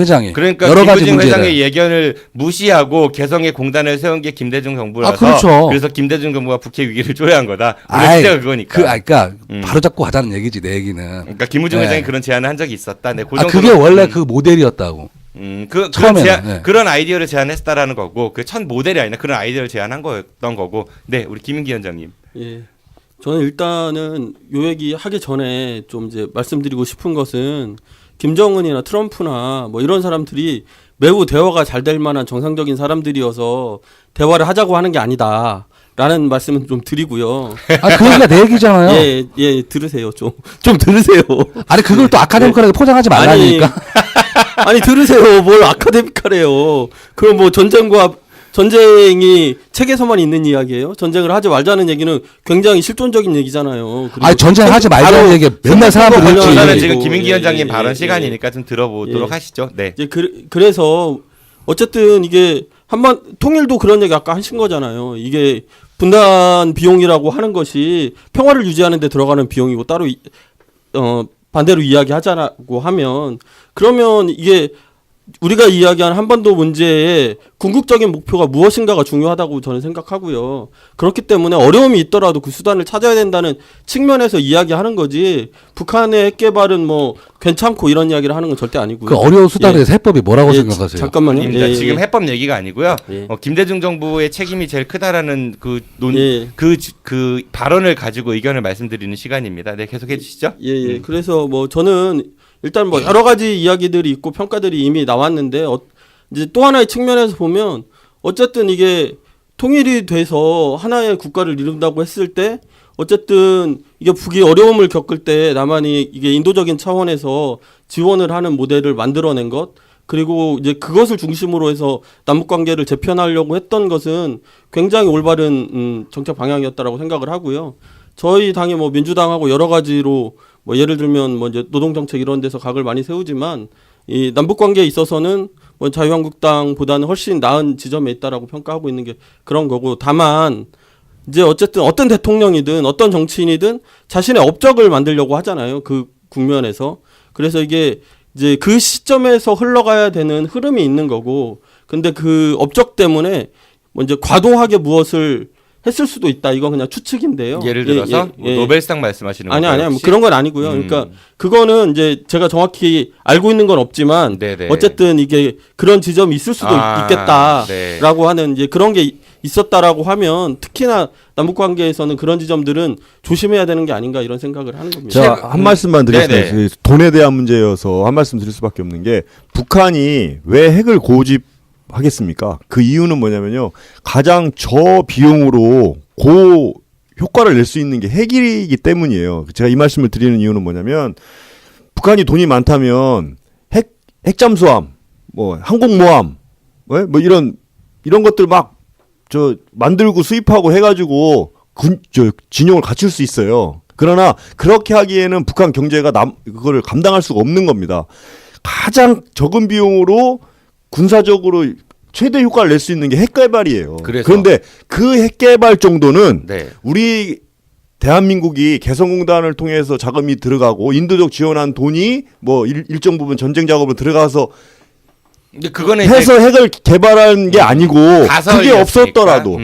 회장이. 그러니까 여러 가지 김우중 문제를. 회장의 예견을 무시하고 개성에 공단을 세운 게 김대중 정부라서 그렇죠. 그래서 김대중 정부가 북핵 위기를 초래한 거다. 아이, 우리가 그거니까. 그러니까 바로 잡고 하자는 얘기지 내 얘기는. 그러니까 김우중 회장이 그런 제안을 한 적이 있었다. 네, 그게 원래 그 모델이었다고. 처음에는, 그런 아이디어를 제안했다라는 거고 그 첫 모델이 아니라 그런 아이디어를 제안한 거였던 거고. 네, 우리 김인기 위원장님. 예. 저는 일단은 요 얘기 하기 전에 좀 이제 말씀드리고 싶은 것은 김정은이나 트럼프나 뭐 이런 사람들이 매우 대화가 잘 될 만한 정상적인 사람들이어서 대화를 하자고 하는 게 아니다라는 말씀은 좀 드리고요. 아, 그 얘기가 내 얘기잖아요. 예, 들으세요. 좀 들으세요. 아니, 그걸 또 아카데미컬하게 포장하지 말라니까. 아니, 들으세요. 뭘 아카데미컬해요. 그럼 뭐 전쟁이 책에서만 있는 이야기예요? 전쟁을 하지 말자는 얘기는 굉장히 실존적인 얘기잖아요. 아니, 전쟁하지 말자는 얘기 맨날 사람들이 저는 했지. 지금 김인기 위원장님 발언 시간이니까 좀 들어보도록 하시죠. 네. 이제 그래서 어쨌든 이게 한번 통일도 그런 얘기 아까 하신 거잖아요. 이게 분단 비용이라고 하는 것이 평화를 유지하는 데 들어가는 비용이고 따로 반대로 이야기하자고 하면 그러면 이게 우리가 이야기한 한반도 문제의 궁극적인 목표가 무엇인가가 중요하다고 저는 생각하고요. 그렇기 때문에 어려움이 있더라도 그 수단을 찾아야 된다는 측면에서 이야기하는 거지 북한의 핵개발은 뭐 괜찮고 이런 이야기를 하는 건 절대 아니고요. 그 어려운 수단에 대해서 해법이 뭐라고 생각하세요? 잠깐만요. 지금 해법 얘기가 아니고요. 김대중 정부의 책임이 제일 크다라는 그 발언을 가지고 의견을 말씀드리는 시간입니다. 네, 계속해 주시죠. 그래서 뭐 저는 일단 뭐 여러 가지 이야기들이 있고 평가들이 이미 나왔는데 이제 또 하나의 측면에서 보면 어쨌든 이게 통일이 돼서 하나의 국가를 이룬다고 했을 때 어쨌든 이게 북이 어려움을 겪을 때 남한이 이게 인도적인 차원에서 지원을 하는 모델을 만들어낸 것 그리고 이제 그것을 중심으로 해서 남북 관계를 재편하려고 했던 것은 굉장히 올바른 정책 방향이었다라고 생각을 하고요. 저희 당이 뭐 민주당하고 여러 가지로 뭐 예를 들면 뭐 이제 노동정책 이런 데서 각을 많이 세우지만 이 남북 관계에 있어서는 뭐 자유한국당보다는 훨씬 나은 지점에 있다라고 평가하고 있는 게 그런 거고 다만 이제 어쨌든 어떤 대통령이든 어떤 정치인이든 자신의 업적을 만들려고 하잖아요. 그 국면에서. 그래서 이게 이제 그 시점에서 흘러가야 되는 흐름이 있는 거고 근데 그 업적 때문에 뭐 이제 과도하게 무엇을 했을 수도 있다. 이건 그냥 추측인데요. 예를 들어서 노벨상 말씀하시는 거예요? 아니요. 뭐 그런 건 아니고요. 그러니까 그거는 이제 제가 정확히 알고 있는 건 없지만 어쨌든 이게 그런 지점이 있을 수도 있겠다라고 하는 이제 그런 게 있었다라고 하면 특히나 남북 관계에서는 그런 지점들은 조심해야 되는 게 아닌가 이런 생각을 하는 겁니다. 제가 한 말씀만 드리겠습니다. 돈에 대한 문제여서 한 말씀 드릴 수밖에 없는 게 북한이 왜 핵을 고집하겠습니까? 그 이유는 뭐냐면요. 가장 저비용으로 효과를 낼 수 있는 게 핵이기 때문이에요. 제가 이 말씀을 드리는 이유는 뭐냐면 북한이 돈이 많다면 핵잠수함, 뭐 항공모함, 뭐 이런 것들 막 만들고 수입하고 해가지고 진용을 갖출 수 있어요. 그러나 그렇게 하기에는 북한 경제가 그거를 감당할 수가 없는 겁니다. 가장 적은 비용으로 군사적으로 최대 효과를 낼 수 있는 게 핵개발이에요. 그런데 그 핵개발 정도는 우리 대한민국이 개성공단을 통해서 자금이 들어가고 인도적 지원한 돈이 뭐 일정 부분 전쟁 작업으로 들어가서 근데 그거는 해서 핵을 개발한 게 아니고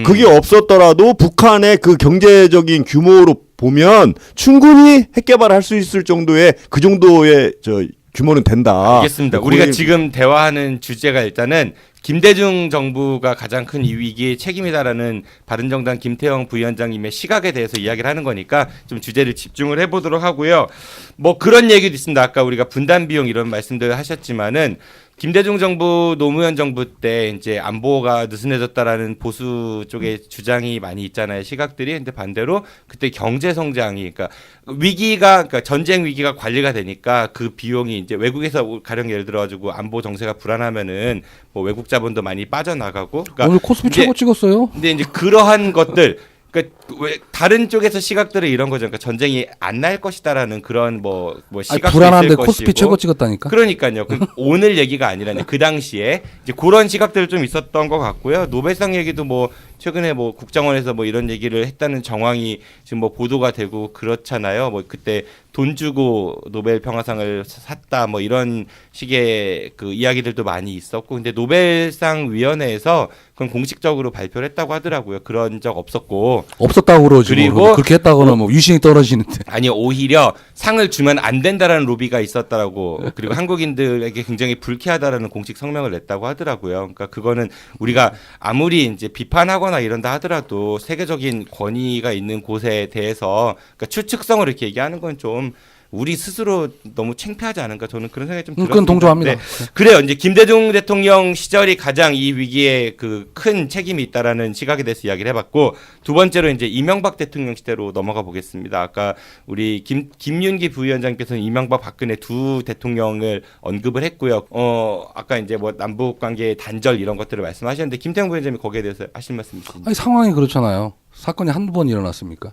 그게 없었더라도 북한의 그 경제적인 규모로 보면 충분히 핵 개발할 수 있을 정도의 그 정도의 규모는 된다. 알겠습니다. 우리가 지금 대화하는 주제가 일단은 김대중 정부가 가장 큰 이 위기의 책임이다라는 바른정당 김태형 부위원장님의 시각에 대해서 이야기를 하는 거니까 좀 주제를 집중을 해보도록 하고요. 뭐 그런 얘기도 있습니다. 아까 우리가 분단 비용 이런 말씀들 하셨지만은 김대중 정부 노무현 정부 때 이제 안보가 느슨해졌다라는 보수 쪽의 주장이 많이 있잖아요. 시각들이. 근데 반대로 그때 경제 성장이 그러니까 전쟁 위기가 관리가 되니까 그 비용이 이제 외국에서 가령 예를 들어 가지고 안보 정세가 불안하면은 뭐 외국 자본도 많이 빠져나가고 그러니까 오늘 코스피 최고 찍었어요. 근데 이제 그러한 것들 그러니까 왜 다른 쪽에서 시각들은 이런 거죠. 그러니까 전쟁이 안 날 것이다라는 그런 뭐 시각도 불안한데 있을 코스피 것이고. 최고 찍었다니까. 그러니까요. 오늘 얘기가 아니라네. 그 당시에 이제 그런 시각들 좀 있었던 것 같고요. 노벨상 얘기도 뭐 최근에 뭐 국정원에서 뭐 이런 얘기를 했다는 정황이 지금 뭐 보도가 되고 그렇잖아요. 뭐 그때 돈 주고 노벨 평화상을 샀다 뭐 이런 식의 그 이야기들도 많이 있었고, 근데 노벨상 위원회에서 그건 공식적으로 발표를 했다고 하더라고요. 그런 적 없었다고 그러지. 그리고 그렇게 했다거나 뭐 위신이 떨어지는데. 아니 오히려 상을 주면 안 된다라는 로비가 있었다라고, 그리고 한국인들에게 굉장히 불쾌하다라는 공식 성명을 냈다고 하더라고요. 그러니까 그거는 우리가 아무리 이제 비판하거나 이런다 하더라도 세계적인 권위가 있는 곳에 대해서 그러니까 추측성을 이렇게 얘기하는 건 좀 우리 스스로 너무 창피하지 않은가, 저는 그런 생각이 좀 들었습니다. 그건 동조합니다. 네. 그래요. 이제 김대중 대통령 시절이 가장 이 위기에 그 큰 책임이 있다라는 시각에 대해서 이야기를 해봤고, 두 번째로 이제 이명박 대통령 시대로 넘어가 보겠습니다. 아까 우리 김윤기 부위원장께서는 이명박 박근혜 두 대통령을 언급을 했고요. 아까 이제 뭐 남북 관계의 단절 이런 것들을 말씀하셨는데 김태형 부위원장님 거기에 대해서 하실 말씀 있으십니까? 아니 상황이 그렇잖아요. 사건이 한두 번 일어났습니까?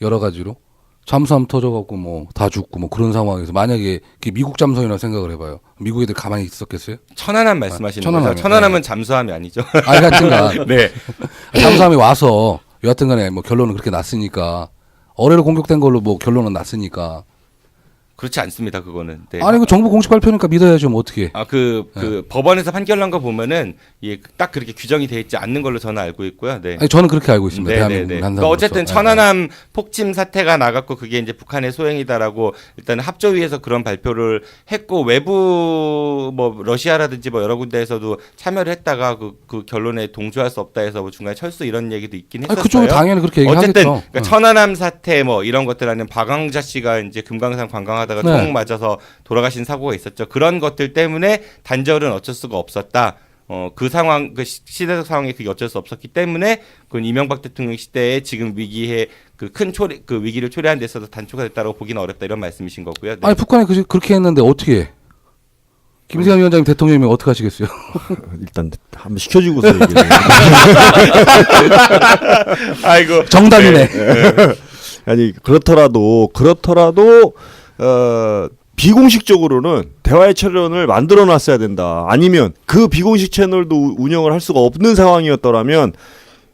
여러 가지로. 잠수함 터져갖고 뭐 다 죽고 뭐 그런 상황에서 만약에 미국 잠수함이라고 생각을 해봐요. 미국 애들 가만히 있었겠어요? 천안함 말씀하시는 거죠? 천안함은 잠수함이 아니죠. 하여튼간 네. 잠수함이 와서 여하튼간에 뭐 결론은 그렇게 났으니까, 어뢰로 공격된 걸로 뭐 결론은 났으니까. 그렇지 않습니다. 그거는. 네. 아니 그 정부 공식 발표니까 믿어야죠. 뭐 어떻게? 법원에서 판결 난 거 보면은 딱 그렇게 규정이 돼 있지 않는 걸로 저는 알고 있고요. 네. 아니, 저는 그렇게 알고 있습니다. 대한민국 네. 한 그러니까 어쨌든 천안함 폭침 사태가 나갔고 그게 이제 북한의 소행이다라고 일단 합조위에서 그런 발표를 했고, 외부 뭐 러시아라든지 뭐 여러 군데에서도 참여를 했다가 그 결론에 동조할 수 없다 해서 뭐 중간에 철수 이런 얘기도 있긴 했었어요. 그쪽은 당연히 그렇게 얘기하겠죠. 어쨌든 그러니까 천안함 사태 뭐 이런 것들 아니면 박광자 씨가 이제 금강산 관광하다가 총 맞아서 돌아가신 사고가 있었죠. 그런 것들 때문에 단절은 어쩔 수가 없었다. 그 상황, 그 시대적 상황에 그게 어쩔 수 없었기 때문에 그건 이명박 대통령 시대에 지금 위기에 그 위기를 초래한 데 있어서 단초가 됐다고 보기는 어렵다 이런 말씀이신 거고요. 네. 아니 북한이 그렇게 했는데 어떻게 해? 김대중 위원장님 대통령이면 어떻게 하시겠어요? 일단 한번 시켜주고서 얘기를. 아이고 정답이네. 아니 그렇더라도 비공식적으로는 대화의 채널을 만들어 놨어야 된다. 아니면 그 비공식 채널도 운영을 할 수가 없는 상황이었더라면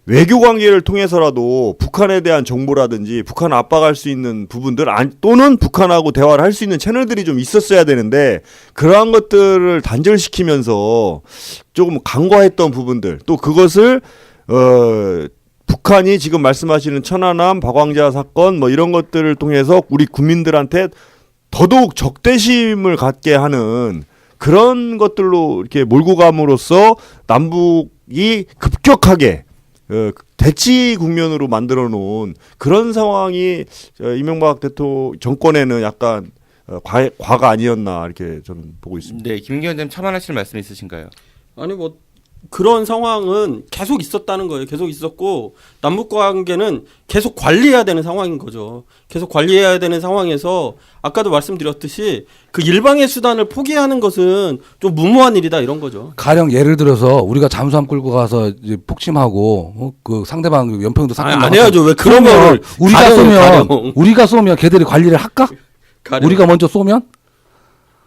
외교 관계를 통해서라도 북한에 대한 정보라든지 북한 압박할 수 있는 부분들 또는 북한하고 대화를 할 수 있는 채널들이 좀 있었어야 되는데, 그러한 것들을 단절시키면서 조금 간과했던 부분들, 또 그것을 북한이 지금 말씀하시는 천안함, 박광자 사건 뭐 이런 것들을 통해서 우리 국민들한테 더더욱 적대심을 갖게 하는 그런 것들로 이렇게 몰고 감으로써 남북이 급격하게 대치 국면으로 만들어 놓은 그런 상황이 이명박 대통령 정권에는 약간 과가 아니었나 이렇게 저는 보고 있습니다. 네, 김 위원장님 첨언하실 말씀 있으신가요? 아니 뭐 그런 상황은 계속 있었다는 거예요. 계속 있었고 남북 관계는 계속 관리해야 되는 상황인 거죠. 계속 관리해야 되는 상황에서 아까도 말씀드렸듯이 그 일방의 수단을 포기하는 것은 좀 무모한 일이다 이런 거죠. 가령 예를 들어서 우리가 잠수함 끌고 가서 이제 폭침하고 그 상대방 연평도 사건 안 해야죠. 왜 그런 거를 우리가 쏘면 걔들이 관리를 할까? 우리가 먼저 쏘면?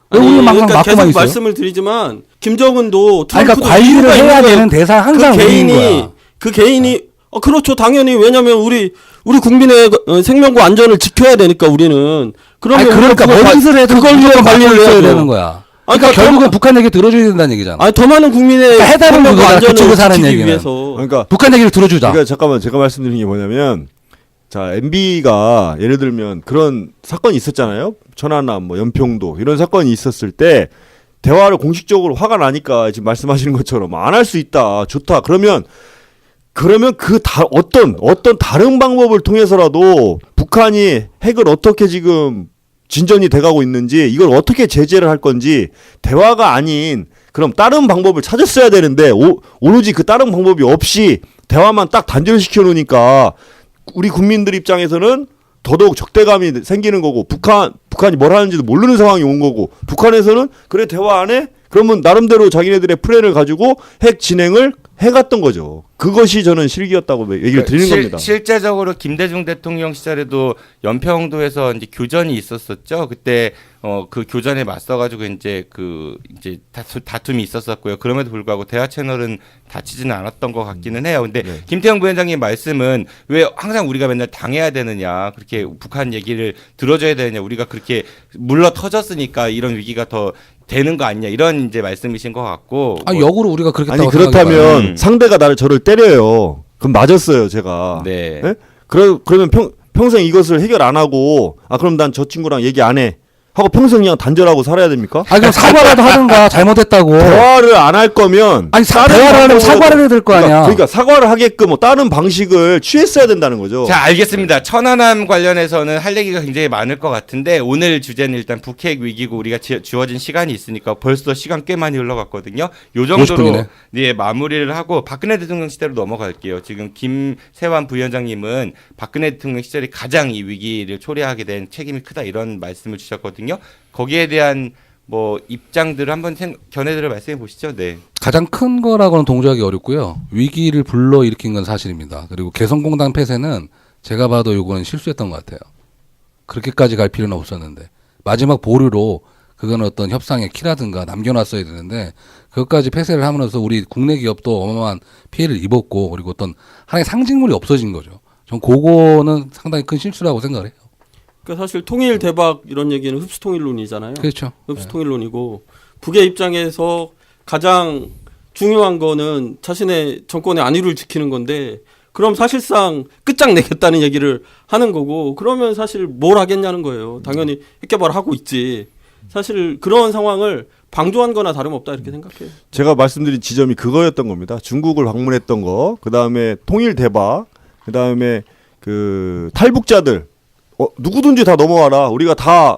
그러니까 계속 있어요? 말씀을 드리지만 김정은도 그러니까 관리를 해야 되는 대상 항상 그 개인이 그렇죠. 당연히. 왜냐하면 우리 국민의 생명과 안전을 지켜야 되니까 우리는. 그러니까 뭔 짓을 해도 그걸 위해 관리를 해야 되는 거야. 그러니까 결국은 북한 얘기 들어줘야 된다는 얘기잖아. 더 많은 국민의 해답은 그거잖아. 그쪽에 사는 얘기는. 위해서. 그러니까 북한 얘기를 들어주자. 그러니까 잠깐만 제가 말씀드린 게 뭐냐면, 자 MB가 예를 들면 그런 사건이 있었잖아요. 천안함, 뭐 연평도 이런 사건이 있었을 때 대화를 공식적으로 화가 나니까 지금 말씀하시는 것처럼 안 할 수 있다, 좋다. 그러면 어떤 다른 방법을 통해서라도 북한이 핵을 어떻게 지금 진전이 돼가고 있는지 이걸 어떻게 제재를 할 건지 대화가 아닌 그럼 다른 방법을 찾았어야 되는데 오로지 그 다른 방법이 없이 대화만 딱 단절시켜 놓으니까 우리 국민들 입장에서는 더더욱 적대감이 생기는 거고 북한이 뭘 하는지도 모르는 상황이 온 거고, 북한에서는 대화 안 해? 그러면 나름대로 자기네들의 플랜을 가지고 핵 진행을 해갔던 거죠. 그것이 저는 실기였다고 얘기를 드리는 겁니다. 실제적으로 김대중 대통령 시절에도 연평도에서 이제 교전이 있었었죠. 그때 그 교전에 맞서가지고 이제 다툼이 있었었고요. 그럼에도 불구하고 대화 채널은 다치지는 않았던 것 같기는 해요. 근데 네. 김태형 부위원장님 말씀은 왜 항상 우리가 맨날 당해야 되느냐, 그렇게 북한 얘기를 들어줘야 되느냐, 우리가 그렇게 물러 터졌으니까 이런 위기가 더 되는 거 아니냐, 이런 이제 말씀이신 것 같고. 아니 역으로 우리가 그렇게 아니 그렇다면 상대가 저를 때려요. 그럼 맞았어요 제가. 네. 네? 그러면 평생 이것을 해결 안 하고 그럼 난 저 친구랑 얘기 안 해 하고 평생 그냥 단절하고 살아야 됩니까? 아니 그럼 사과라도 하든가 잘못했다고. 대화를 안 할 거면 아니 대화를 하려면 사과를 해야 될 거 아니야. 그러니까 사과를 하게끔 다른 방식을 취했어야 된다는 거죠. 자, 알겠습니다. 천안함 관련해서는 할 얘기가 굉장히 많을 것 같은데 오늘 주제는 일단 북핵 위기고 우리가 주어진 시간이 있으니까 벌써 시간 꽤 많이 흘러갔거든요. 요 정도로 네, 마무리를 하고 박근혜 대통령 시대로 넘어갈게요. 지금 김세환 부위원장님은 박근혜 대통령 시절이 가장 이 위기를 초래하게 된 책임이 크다, 이런 말씀을 주셨거든요. 거기에 대한 뭐 입장들을 한번 견해들을 말씀해 보시죠. 네. 가장 큰 거라고는 동조하기 어렵고요. 위기를 불러일으킨 건 사실입니다. 그리고 개성공단 폐쇄는 제가 봐도 요거는 실수했던 것 같아요. 그렇게까지 갈 필요는 없었는데 마지막 보류로 그건 어떤 협상의 키라든가 남겨놨어야 되는데 그것까지 폐쇄를 하면서 우리 국내 기업도 어마어마한 피해를 입었고 그리고 어떤 하나의 상징물이 없어진 거죠. 전 그거는 상당히 큰 실수라고 생각을 해요. 그러니까 사실 통일 대박 이런 얘기는 흡수통일론이잖아요. 그렇죠. 흡수통일론이고 북의 입장에서 가장 중요한 거는 자신의 정권의 안위를 지키는 건데 그럼 사실상 끝장내겠다는 얘기를 하는 거고 그러면 사실 뭘 하겠냐는 거예요. 당연히 핵개발을 하고 있지. 사실 그런 상황을 방조한 거나 다름없다 이렇게 생각해요. 제가 말씀드린 지점이 그거였던 겁니다. 중국을 방문했던 거, 그다음에 통일 대박, 그다음에 그 탈북자들 누구든지 다 넘어와라. 우리가 다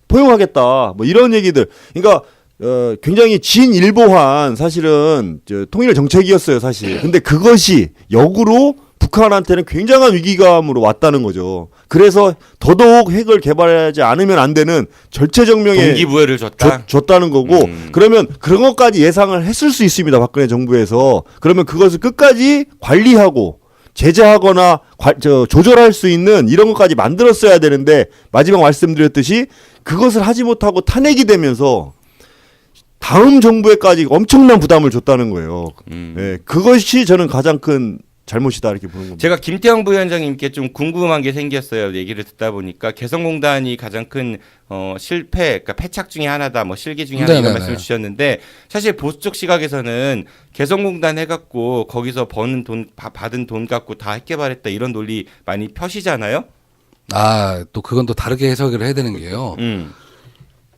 포용하겠다. 뭐 이런 얘기들. 그러니까 굉장히 진일보한 사실은 통일 정책이었어요, 사실. 근데 그것이 역으로 북한한테는 굉장한 위기감으로 왔다는 거죠. 그래서 더더욱 핵을 개발하지 않으면 안 되는 절체절명의 동기부여를 줬다는 거고 그러면 그런 것까지 예상을 했을 수 있습니다. 박근혜 정부에서. 그러면 그것을 끝까지 관리하고 제재하거나 조절할 수 있는 이런 것까지 만들었어야 되는데 마지막 말씀드렸듯이 그것을 하지 못하고 탄핵이 되면서 다음 정부에까지 엄청난 부담을 줬다는 거예요. 네, 그것이 저는 가장 큰 잘못이다 이렇게 보는 겁니다. 제가 김태형 부위원장님께 좀 궁금한 게 생겼어요. 얘기를 듣다 보니까 개성공단이 가장 큰 실패, 그러니까 패착 중에 하나다, 뭐 실기 중에 하나다 이런 말씀을 주셨는데 사실 보수 쪽 시각에서는 개성공단 해갖고 거기서 버는 돈, 받은 돈 갖고 다 핵개발했다 이런 논리 많이 펴시잖아요. 또 그건 또 다르게 해석을 해야 되는 게요.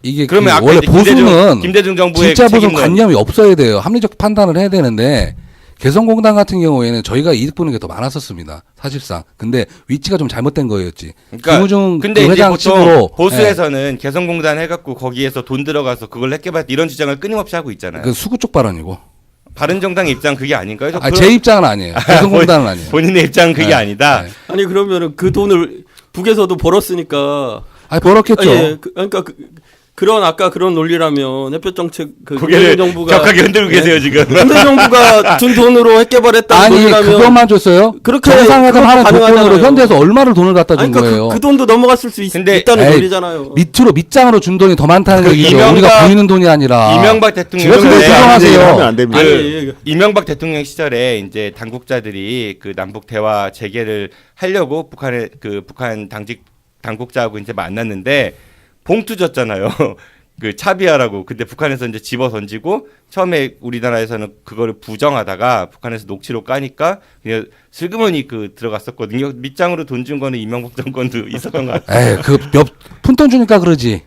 이게 그러면 원래 보수는 김대중 정부의 진짜 보수 관념이 없어야 돼요. 합리적 판단을 해야 되는데 개성공단 같은 경우에는 저희가 이득 보는 게 더 많았었습니다. 사실상. 근데 위치가 좀 잘못된 거였지. 그러니까 김우중 근데 회장 측으로 보수에서는 개성공단 해갖고 거기에서 돈 들어가서 그걸 핵개발 이런 주장을 끊임없이 하고 있잖아요. 그 수구 쪽 발언이고. 바른정당의 입장 그게 아닌가요? 제 입장은 아니에요. 개성공단은 아니에요. 본인의 입장은 그게 아니다. 아니 그러면은 그 돈을 북에서도 벌었으니까. 벌었겠죠. 그러니까 그런 아까 그런 논리라면 햇볕 정책 고개를 정부가 격하게 흔들고 계세요 지금. 현대 정부가 준 돈으로 핵개발했다는 논리라면 그것만 줬어요? 그렇게 정상회담 하는 조건으로 현대에서 얼마를 돈을 갖다 준 거예요? 그 돈도 넘어갔을 수 있다는 논리잖아요. 밑장으로 준 돈이 더 많다는 얘기죠. 우리가 보이는 돈이 아니라. 이명박 대통령 이명박 대통령 시절에 이제 당국자들이 그 남북 대화 재개를 하려고 북한 당국자하고 이제 만났는데. 봉투 줬잖아요. 그 차비하라고. 근데 북한에서 이제 집어 던지고 처음에 우리나라에서는 그거를 부정하다가 북한에서 녹취록 까니까 그냥 슬그머니 들어갔었거든요. 밑장으로 돈 준 거는 이명박 정권도 있었던 것 같아요. 푼돈 주니까 그러지.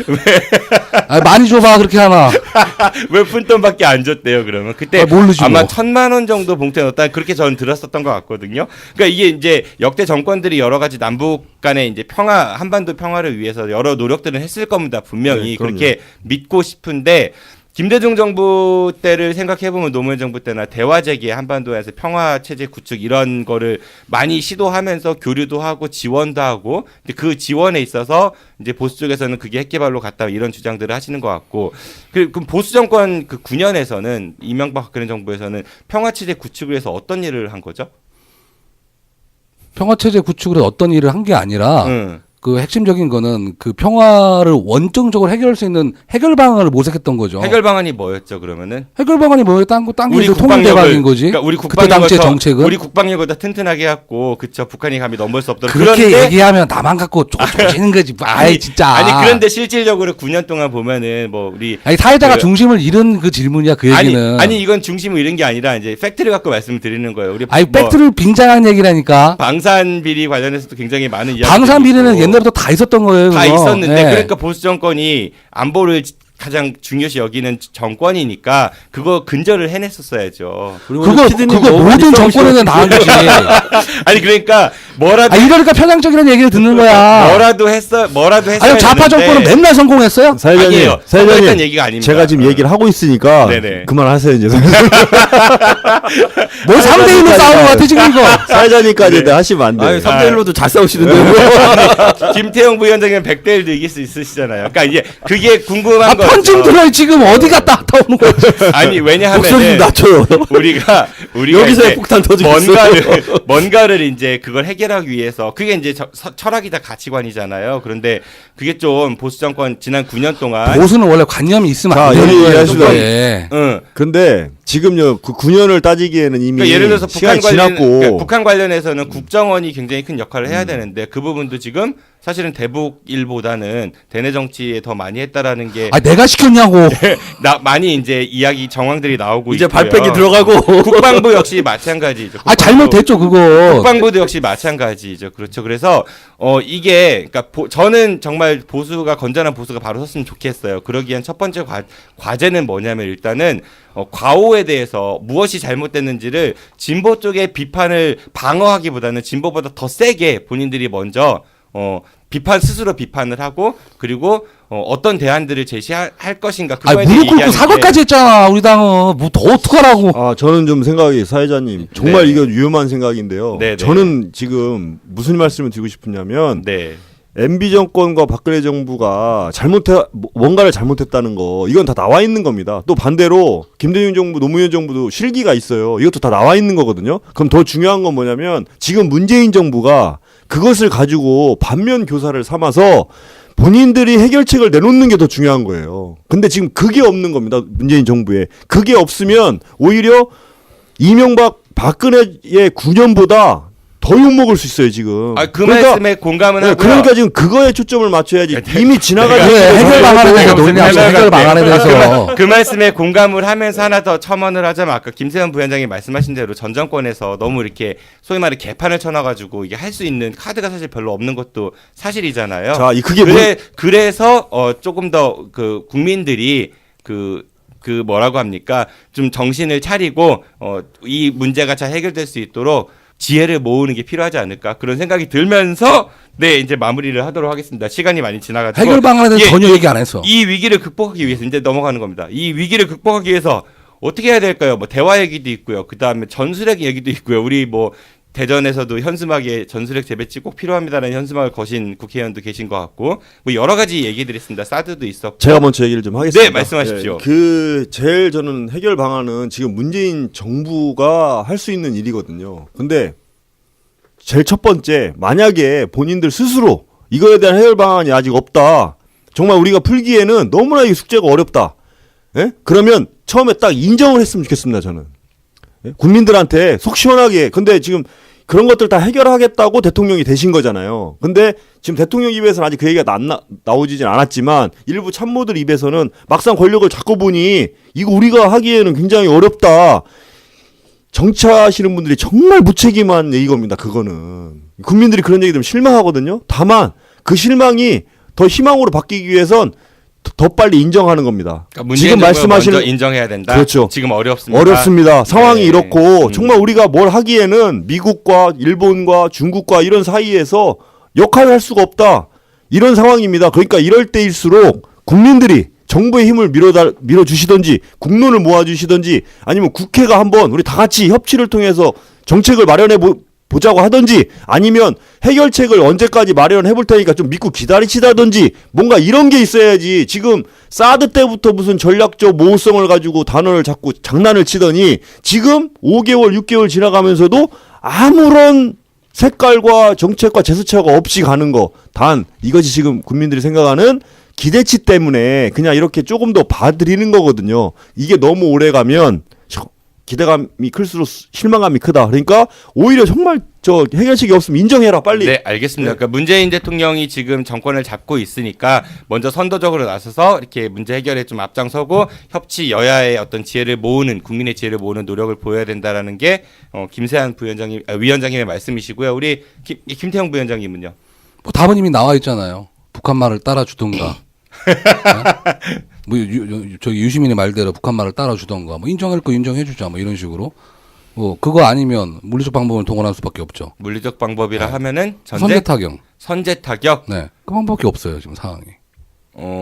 왜? 많이 줘봐 그렇게 하나. 왜 푼돈밖에 안 줬대요 그러면? 그때 아마 1,000만 원 정도 봉투에 넣었다 그렇게 저는 들었었던 것 같거든요. 그러니까 이게 이제 역대 정권들이 여러 가지 남북 간의 이제 한반도 평화를 위해서 여러 노력들은 했을 겁니다 분명히. 그렇게 믿고 싶은데 김대중 정부 때를 생각해보면 노무현 정부 때나 대화 재개 한반도에서 평화 체제 구축 이런 거를 많이 시도하면서 교류도 하고 지원도 하고 근데 그 지원에 있어서 이제 보수 쪽에서는 그게 핵개발로 갔다 이런 주장들을 하시는 것 같고 그럼 보수 정권 그 9년에서는 이명박 박근혜 정부에서는 평화 체제 구축을 위해서 어떤 일을 한 거죠? 평화체제 구축을 어떤 일을 한 게 아니라 그 핵심적인 거는 그 평화를 원정적으로 해결할 수 있는 해결 방안을 모색했던 거죠. 해결 방안이 뭐였죠 그러면은? 해결 방안이 뭐였다는 거 우리 통일 대박인 거지. 그러니까 우리 그때 당시의 정책은 우리 국방력보다 튼튼하게 해갖고 그쵸 북한이 감히 넘볼 수 없도록 그렇게 그런데, 얘기하면 나만 갖고 쪼지는 거지. 아이 진짜. 아니 그런데 실질적으로 9년 동안 보면은 뭐 우리 아니 사회자가 중심을 잃은 그 질문이야 그 얘기는. 아니 이건 중심을 잃은 게 아니라 이제 팩트를 갖고 말씀을 드리는 거예요. 우리 아니 팩트를 빙자한 얘기라니까. 방산 비리 관련해서도 굉장히 많은 이야기. 방산 비리는 옛날부터 다 있었던 거예요. 다 그거. 있었는데 네. 그러니까 보수 정권이 안보를 가장 중요시 여기는 정권이니까 그거 근절을 해냈었어야죠. 그거 모든 정권에는 나온 거지. 아니 그러니까 뭐라도 이러니까 편향적이라는 얘기를 듣는 거야. 뭐라도 했어야 아니 좌파 정권은 맨날 성공했어요? 사회자님, 사회자님 얘기가 아닙니다. 제가 지금 얘기를 하고 있으니까 네네. 그만하세요 이제. 뭐 3대1로 싸우는 것 같아 지금 이거. 사회자님까지 하시면 안 돼요. 3대1로도 잘 싸우시는데. 김태형 부위원장은 100대1도 이길 수 있으시잖아요. 그러니까 이제 그게 궁금한 거. 편집 들어 지금 어디 갔다 오는 거야? 아니 왜냐하면 목소리 낮춰요. 우리가 여기서 이제 폭탄 터지겠어. 뭔가를 이제 그걸 해결하기 위해서 그게 이제 철학이자 가치관이잖아요. 그런데 그게 좀 보수 정권 지난 9년 동안 보수는 원래 관념이 있으면 안 자, 되는 얘기하시다. 거예요. 응. 근데 지금요 그 9년을 따지기에는 이미 그러니까 예를 들어서 시간이 북한 관련 지났고 그러니까 북한 관련해서는 국정원이 굉장히 큰 역할을 해야 되는데 그 부분도 지금 사실은 대북일보다는 대내 정치에 더 많이 했다라는 게 내가 시켰냐고. 많이 이제 이야기 정황들이 나오고 이제 있고요. 발빼기 들어가고 국방부 역시 마찬가지죠. 잘못됐죠 그거. 국방부도 역시 마찬가지죠. 그렇죠. 그래서 이게 그러니까 저는 정말 보수가 건전한 보수가 바로 섰으면 좋겠어요. 그러기엔 첫 번째 과제는 뭐냐면 일단은 과오에 대해서 무엇이 잘못됐는지를 진보 쪽의 비판을 방어하기보다는 진보보다 더 세게 본인들이 먼저 스스로 비판을 하고 그리고 어떤 대안들을 제시할 것인가 그거에 대해 무릎 꿇고 사과까지 했잖아 우리 당은. 뭐 더 어떡하라고. 저는 좀 생각이 사회자님 정말 이거 위험한 생각인데요. 네네. 저는 지금 무슨 말씀을 드리고 싶으냐면 네. MB 정권과 박근혜 정부가 뭔가를 잘못했다는 거 이건 다 나와 있는 겁니다. 또 반대로 김대중 정부, 노무현 정부도 실기가 있어요. 이것도 다 나와 있는 거거든요. 그럼 더 중요한 건 뭐냐면 지금 문재인 정부가 그것을 가지고 반면 교사를 삼아서 본인들이 해결책을 내놓는 게 더 중요한 거예요. 근데 지금 그게 없는 겁니다. 문재인 정부에. 그게 없으면 오히려 이명박 박근혜의 9년보다 더 욕먹을 수 있어요 지금. 그 말씀에 공감은 하고요. 그러니까 지금 그거에 초점을 맞춰야지. 이미 지나가지. 해결 방안에 대해서 논의하고 해결 방안에 대해서. 그 말씀에 공감을 하면서 하나 더 첨언을 하자면 아까 김세현 부위원장이 말씀하신 대로 전 정권에서 너무 이렇게 소위 말해 개판을 쳐놔가지고 이게 할 수 있는 카드가 사실 별로 없는 것도 사실이잖아요. 자, 그게 그래서 조금 더 그 국민들이 그 뭐라고 합니까? 좀 정신을 차리고 이 문제가 잘 해결될 수 있도록 지혜를 모으는 게 필요하지 않을까 그런 생각이 들면서 이제 마무리를 하도록 하겠습니다. 시간이 많이 지나가지고 해결 방안에 대해서 전혀 얘기 안 했어. 이 위기를 극복하기 위해서 이제 넘어가는 겁니다. 이 위기를 극복하기 위해서 어떻게 해야 될까요? 뭐 대화 얘기도 있고요. 그 다음에 전술핵 얘기도 있고요. 우리 뭐 대전에서도 현수막에 전술핵 재배치 꼭 필요합니다라는 현수막을 거신 국회의원도 계신 것 같고 뭐 여러 가지 얘기들이 있습니다. 사드도 있었고. 제가 먼저 얘기를 좀 하겠습니다. 네, 말씀하십시오. 제일 저는 해결 방안은 지금 문재인 정부가 할 수 있는 일이거든요. 근데 제일 첫 번째 만약에 본인들 스스로 이거에 대한 해결 방안이 아직 없다. 정말 우리가 풀기에는 너무나 이 숙제가 어렵다. 예? 그러면 처음에 딱 인정을 했으면 좋겠습니다. 저는. 예? 국민들한테 속 시원하게. 근데 지금 그런 것들 다 해결하겠다고 대통령이 되신 거잖아요. 근데 지금 대통령 입에서는 아직 그 얘기가 나오지진 않았지만 일부 참모들 입에서는 막상 권력을 잡고 보니 이거 우리가 하기에는 굉장히 어렵다. 정치하시는 분들이 정말 무책임한 얘기겁니다. 그거는. 국민들이 그런 얘기 들으면 실망하거든요. 다만 그 실망이 더 희망으로 바뀌기 위해선 더 빨리 인정하는 겁니다. 그러니까 지금 말씀하시는 먼저 인정해야 된다. 그렇죠. 지금 어렵습니다. 어렵습니다. 상황이 네. 이렇고 정말 우리가 뭘 하기에는 미국과 일본과 중국과 이런 사이에서 역할을 할 수가 없다. 이런 상황입니다. 그러니까 이럴 때일수록 국민들이 정부의 힘을 밀어주시든지 국론을 모아주시든지 아니면 국회가 한번 우리 다 같이 협치를 통해서 정책을 마련해 보자고 하든지 아니면 해결책을 언제까지 마련해 볼 테니까 좀 믿고 기다리시다든지 뭔가 이런 게 있어야지. 지금 사드 때부터 무슨 전략적 모호성을 가지고 단어를 자꾸 장난을 치더니 지금 5개월 6개월 지나가면서도 아무런 색깔과 정책과 제스처가 없이 가는 거. 단 이것이 지금 국민들이 생각하는 기대치 때문에 그냥 이렇게 조금 더 봐드리는 거거든요. 이게 너무 오래 가면 기대감이 클수록 실망감이 크다. 그러니까 오히려 정말 저 해결책이 없으면 인정해라 빨리. 네, 알겠습니다. 그러니까 문재인 대통령이 지금 정권을 잡고 있으니까 먼저 선도적으로 나서서 이렇게 문제 해결에 좀 앞장서고 협치 여야의 어떤 지혜를 모으는 국민의 지혜를 모으는 노력을 보여야 된다라는 게 김세한 위원장님의 말씀이시고요. 우리 김태형 부위원장님은요? 뭐 답은 이미 나와 있잖아요. 북한 말을 따라주던가. 네? 뭐 저기 유시민의 말대로 북한 말을 따라주던가 뭐 인정할 거 인정해주자 뭐 이런 식으로 뭐 그거 아니면 물리적 방법을 동원할 수밖에 없죠. 물리적 방법이라 하면은 선제 타격. 선제 타격. 네, 그 방법밖에 없어요 지금 상황이.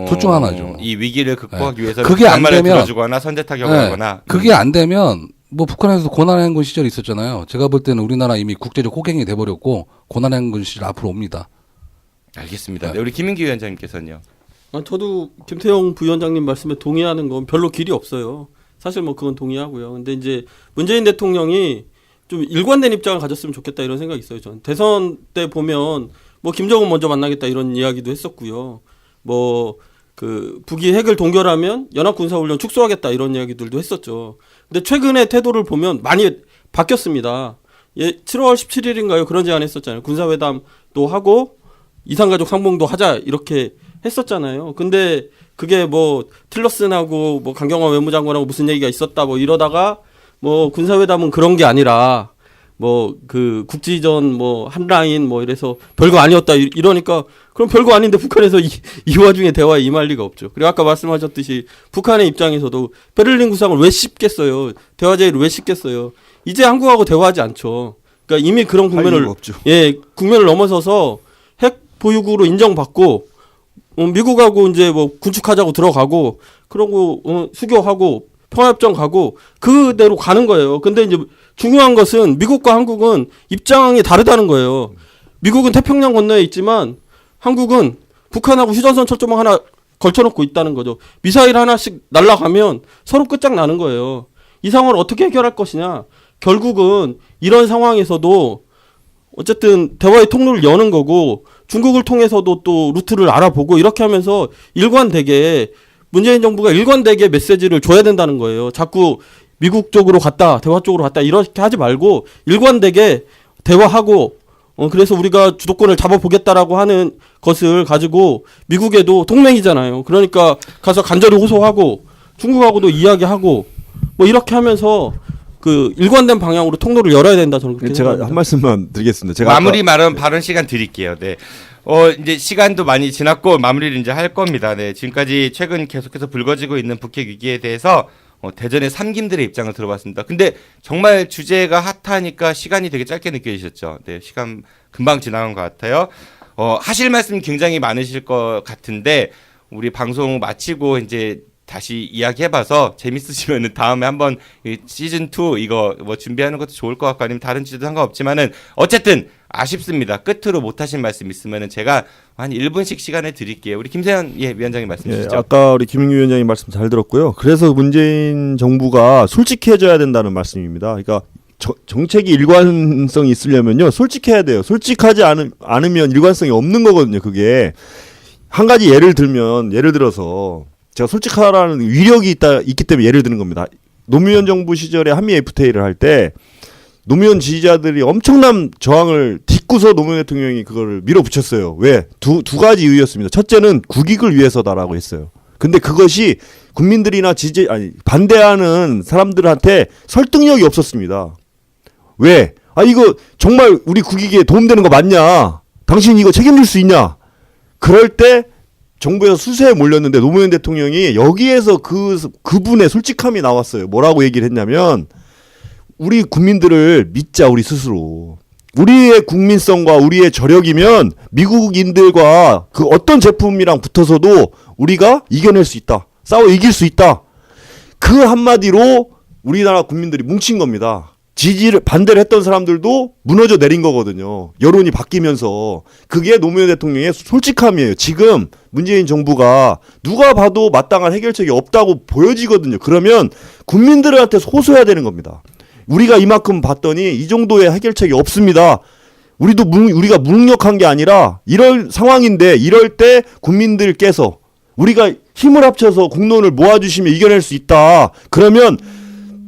둘 중 하나죠. 이 위기를 극복하기 위해서 그게 안 되면 들어주거나 선제 타격을 하거나. 그게 안 되면 뭐 북한에서 고난의 행군 시절이 있었잖아요. 제가 볼 때는 우리나라 이미 국제적 호갱이 돼버렸고 고난의 행군 시절 앞으로 옵니다. 알겠습니다. 네, 우리 김민기 위원장님께서는요. 저도 김태형 부위원장님 말씀에 동의하는 건 별로 길이 없어요. 사실 뭐 그건 동의하고요. 근데 이제 문재인 대통령이 좀 일관된 입장을 가졌으면 좋겠다 이런 생각이 있어요. 저는 대선 때 보면 뭐 김정은 먼저 만나겠다 이런 이야기도 했었고요. 뭐 그 북이 핵을 동결하면 연합군사훈련 축소하겠다 이런 이야기들도 했었죠. 근데 최근에 태도를 보면 많이 바뀌었습니다. 7월 17일인가요? 그런 제안 했었잖아요. 군사회담도 하고 이산가족 상봉도 하자 이렇게 했었잖아요. 근데 그게 뭐 틸러슨하고 뭐 강경화 외무장관하고 무슨 얘기가 있었다 뭐 이러다가 뭐 군사회담은 그런 게 아니라 뭐 그 국지전 뭐 한 라인 뭐 이래서 별거 아니었다 이러니까 그럼 별거 아닌데 북한에서 이 와중에 대화에 임할 리가 없죠. 그리고 아까 말씀하셨듯이 북한의 입장에서도 베를린 구상을 왜 씹겠어요. 대화 제의를 왜 씹겠어요. 이제 한국하고 대화하지 않죠. 그러니까 이미 그런 국면을 국면을 넘어서서 핵 보유국으로 인정받고 미국하고 이제 뭐 군축하자고 들어가고 그러고 수교하고 평화협정 가고 그대로 가는 거예요. 근데 이제 중요한 것은 미국과 한국은 입장이 다르다는 거예요. 미국은 태평양 건너에 있지만 한국은 북한하고 휴전선 철조망 하나 걸쳐놓고 있다는 거죠. 미사일 하나씩 날아가면 서로 끝장나는 거예요. 이 상황을 어떻게 해결할 것이냐. 결국은 이런 상황에서도 어쨌든 대화의 통로를 여는 거고 중국을 통해서도 또 루트를 알아보고 이렇게 하면서 일관되게 문재인 정부가 일관되게 메시지를 줘야 된다는 거예요. 자꾸 미국 쪽으로 갔다 대화 쪽으로 갔다 이렇게 하지 말고 일관되게 대화하고 그래서 우리가 주도권을 잡아보겠다라고 하는 것을 가지고 미국에도 동맹이잖아요. 그러니까 가서 간절히 호소하고 중국하고도 이야기하고 뭐 이렇게 하면서 그 일관된 방향으로 통로를 열어야 된다 저는 그렇게 제가 생각합니다. 한 말씀만 드리겠습니다. 제가 마무리 발언 시간 드릴게요. 네. 이제 시간도 많이 지났고 마무리를 이제 할 겁니다. 네. 지금까지 최근 계속해서 불거지고 있는 북핵 위기에 대해서 대전의 삼김들의 입장을 들어봤습니다. 근데 정말 주제가 핫하니까 시간이 되게 짧게 느껴지셨죠. 네. 시간 금방 지나간 것 같아요. 하실 말씀 굉장히 많으실 것 같은데 우리 방송 마치고 이제 다시 이야기해봐서 재밌으시면은 다음에 한번 시즌 2 이거 뭐 준비하는 것도 좋을 것 같고 아니면 다른 주제도 상관없지만은 어쨌든 아쉽습니다. 끝으로 못하신 말씀 있으면은 제가 한 1분씩 시간을 드릴게요. 우리 김세현 위원장님 말씀 주시죠. 아까 우리 김민규 위원장님 말씀 잘 들었고요. 그래서 문재인 정부가 솔직해져야 된다는 말씀입니다. 그러니까 정책이 일관성이 있으려면요 솔직해야 돼요. 솔직하지 않으면 일관성이 없는 거거든요. 그게 한 가지 예를 들어서 제가 솔직하라는 위력이 있기 때문에 예를 드는 겁니다. 노무현 정부 시절에 한미 FTA를 할 때 노무현 지지자들이 엄청난 저항을 딛고서 노무현 대통령이 그거를 밀어붙였어요. 왜? 두 가지 이유였습니다. 첫째는 국익을 위해서다라고 했어요. 근데 그것이 국민들이나 반대하는 사람들한테 설득력이 없었습니다. 왜? 이거 정말 우리 국익에 도움되는 거 맞냐? 당신 이거 책임질 수 있냐? 그럴 때 정부에서 수세에 몰렸는데 노무현 대통령이 여기에서 그분의 솔직함이 나왔어요. 뭐라고 얘기를 했냐면 우리 국민들을 믿자 우리 스스로. 우리의 국민성과 우리의 저력이면 미국인들과 그 어떤 제품이랑 붙어서도 우리가 이겨낼 수 있다. 싸워 이길 수 있다. 그 한마디로 우리나라 국민들이 뭉친 겁니다. 지지를 반대를 했던 사람들도 무너져 내린 거거든요. 여론이 바뀌면서. 그게 노무현 대통령의 솔직함이에요. 지금 문재인 정부가 누가 봐도 마땅한 해결책이 없다고 보여지거든요. 그러면 국민들한테 호소해야 되는 겁니다. 우리가 이만큼 봤더니 이 정도의 해결책이 없습니다. 우리가 무능력한 게 아니라 이럴 상황인데 이럴 때 국민들께서 우리가 힘을 합쳐서 공론을 모아주시면 이겨낼 수 있다. 그러면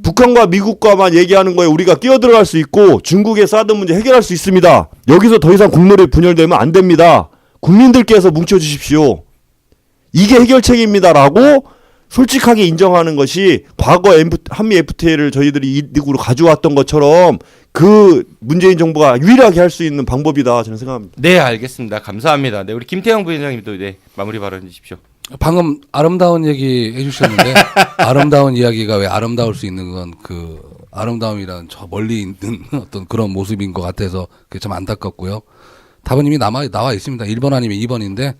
북한과 미국과만 얘기하는 거에 우리가 끼어들어갈 수 있고 중국의 사드 문제 해결할 수 있습니다. 여기서 더 이상 국론이 분열되면 안 됩니다. 국민들께서 뭉쳐주십시오. 이게 해결책입니다라고 솔직하게 인정하는 것이 과거 한미 FTA를 저희들이 이득으로 가져왔던 것처럼 그 문재인 정부가 유일하게 할 수 있는 방법이다 저는 생각합니다. 네, 알겠습니다. 감사합니다. 네, 우리 김태형 부위원장님도 네, 마무리 발언해 주십시오. 방금 아름다운 얘기 해주셨는데 아름다운 이야기가 왜 아름다울 수 있는 건 그 아름다움이란 저 멀리 있는 어떤 그런 모습인 것 같아서 그게 참 안타깝고요. 답은 이미 나와 있습니다. 1번 아니면 2번인데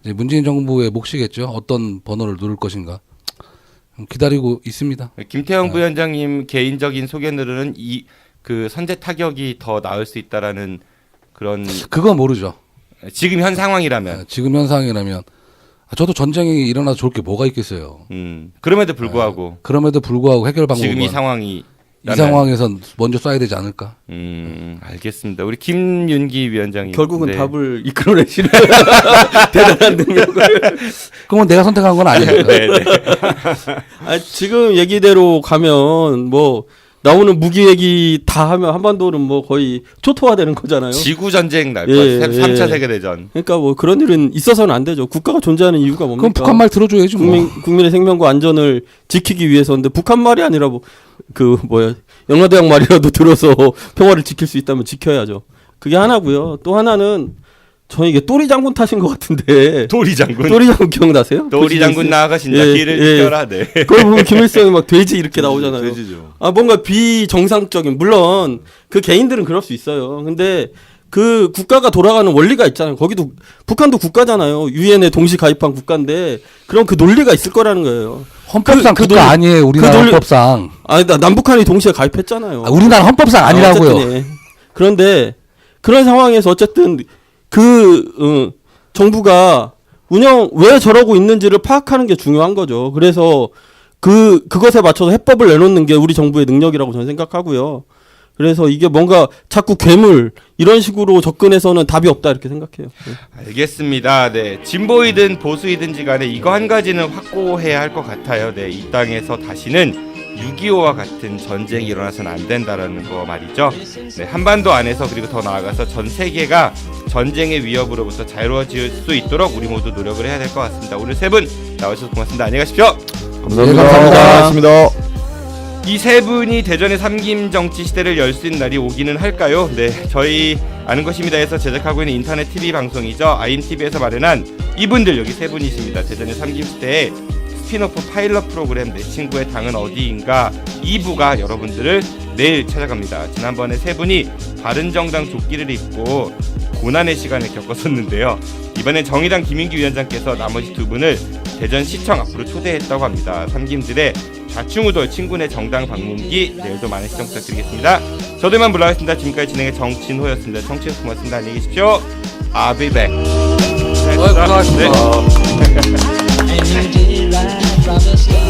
이제 문재인 정부의 몫이겠죠. 어떤 번호를 누를 것인가 기다리고 있습니다. 김태형 부위원장님 개인적인 소견으로는 그 선제 타격이 더 나을 수 있다라는 그런 그건 모르죠. 지금 현 상황이라면 지금 현 상황이라면 저도 전쟁이 일어나서 좋을 게 뭐가 있겠어요. 그럼에도 불구하고 해결 방법은 지금 이 상황이 이 상황에선 먼저 쏴야 되지 않을까? 알겠습니다. 우리 김윤기 위원장님 결국은 네. 답을 이끌어내시는 대단한 능력을. 그건 내가 선택한 건 아니에요. 네, 네. 지금 얘기대로 가면 뭐 나오는 무기 얘기 다 하면 한반도는 뭐 거의 초토화되는 거잖아요. 지구 전쟁 날 것. 3차 세계 대전. 그러니까 뭐 그런 일은 있어서는 안 되죠. 국가가 존재하는 이유가 뭡니까? 그럼 북한 말 들어줘야지 뭐. 국민의 생명과 안전을 지키기 위해서인데 북한 말이 아니라 영라대학 말이라도 들어서 평화를 지킬 수 있다면 지켜야죠. 그게 하나고요. 또 하나는 저는 이게 또리 장군 탓인 것 같은데. 또리 장군 기억나세요? 또리 장군 나아가신다. 길을 지켜라. 네. 그걸 보면 김일성이 막 돼지 이렇게 나오잖아요. 돼지죠. 뭔가 비정상적인, 물론 그 개인들은 그럴 수 있어요. 근데 그 국가가 돌아가는 원리가 있잖아요. 거기도 북한도 국가잖아요. 유엔에 동시 가입한 국가인데 그럼 그 논리가 있을 거라는 거예요. 헌법상 그 국가 아니에요. 우리나라 헌법상. 남북한이 동시에 가입했잖아요. 우리나라 헌법상 아니라고요. 그런데 그런 상황에서 어쨌든 정부가 왜 저러고 있는지를 파악하는 게 중요한 거죠. 그래서 그것에 맞춰서 해법을 내놓는 게 우리 정부의 능력이라고 저는 생각하고요. 그래서 이게 뭔가 자꾸 괴물 이런 식으로 접근해서는 답이 없다 이렇게 생각해요. 알겠습니다. 네, 진보이든 보수이든지 간에 이거 한 가지는 확고해야 할 것 같아요. 네, 이 땅에서 다시는 6.25와 같은 전쟁이 일어나서는 안 된다라는 거 말이죠. 네, 한반도 안에서 그리고 더 나아가서 전 세계가 전쟁의 위협으로부터 자유로워질 수 있도록 우리 모두 노력을 해야 될 것 같습니다. 오늘 세 분 나와주셔서 고맙습니다. 안녕히 가십시오. 감사합니다. 네, 감사합니다. 이 세 분이 대전의 삼김 정치 시대를 열 수 있는 날이 오기는 할까요? 네, 저희 아는 것입니다에서 제작하고 있는 인터넷 TV 방송이죠. IMTV에서 마련한 이분들 여기 세 분이십니다. 대전의 삼김 시대의 스피노프 파일럿 프로그램 내 친구의 당은 어디인가 2부가 여러분들을 내일 찾아갑니다. 지난번에 세 분이 바른정당 조끼를 입고 고난의 시간을 겪었었는데요. 이번엔 정의당 김인기 위원장께서 나머지 두 분을 대전시청 앞으로 초대했다고 합니다. 삼김들의 좌충우돌 친구네 정당 방문기 내일도 많은 시청 부탁드리겠습니다. 저도 이만 물러가겠습니다. 지금까지 진행의 정진호였습니다. 청취해주셔서 고맙습니다. 안녕히 계십시오. I'll be back. 고맙습니다. 네.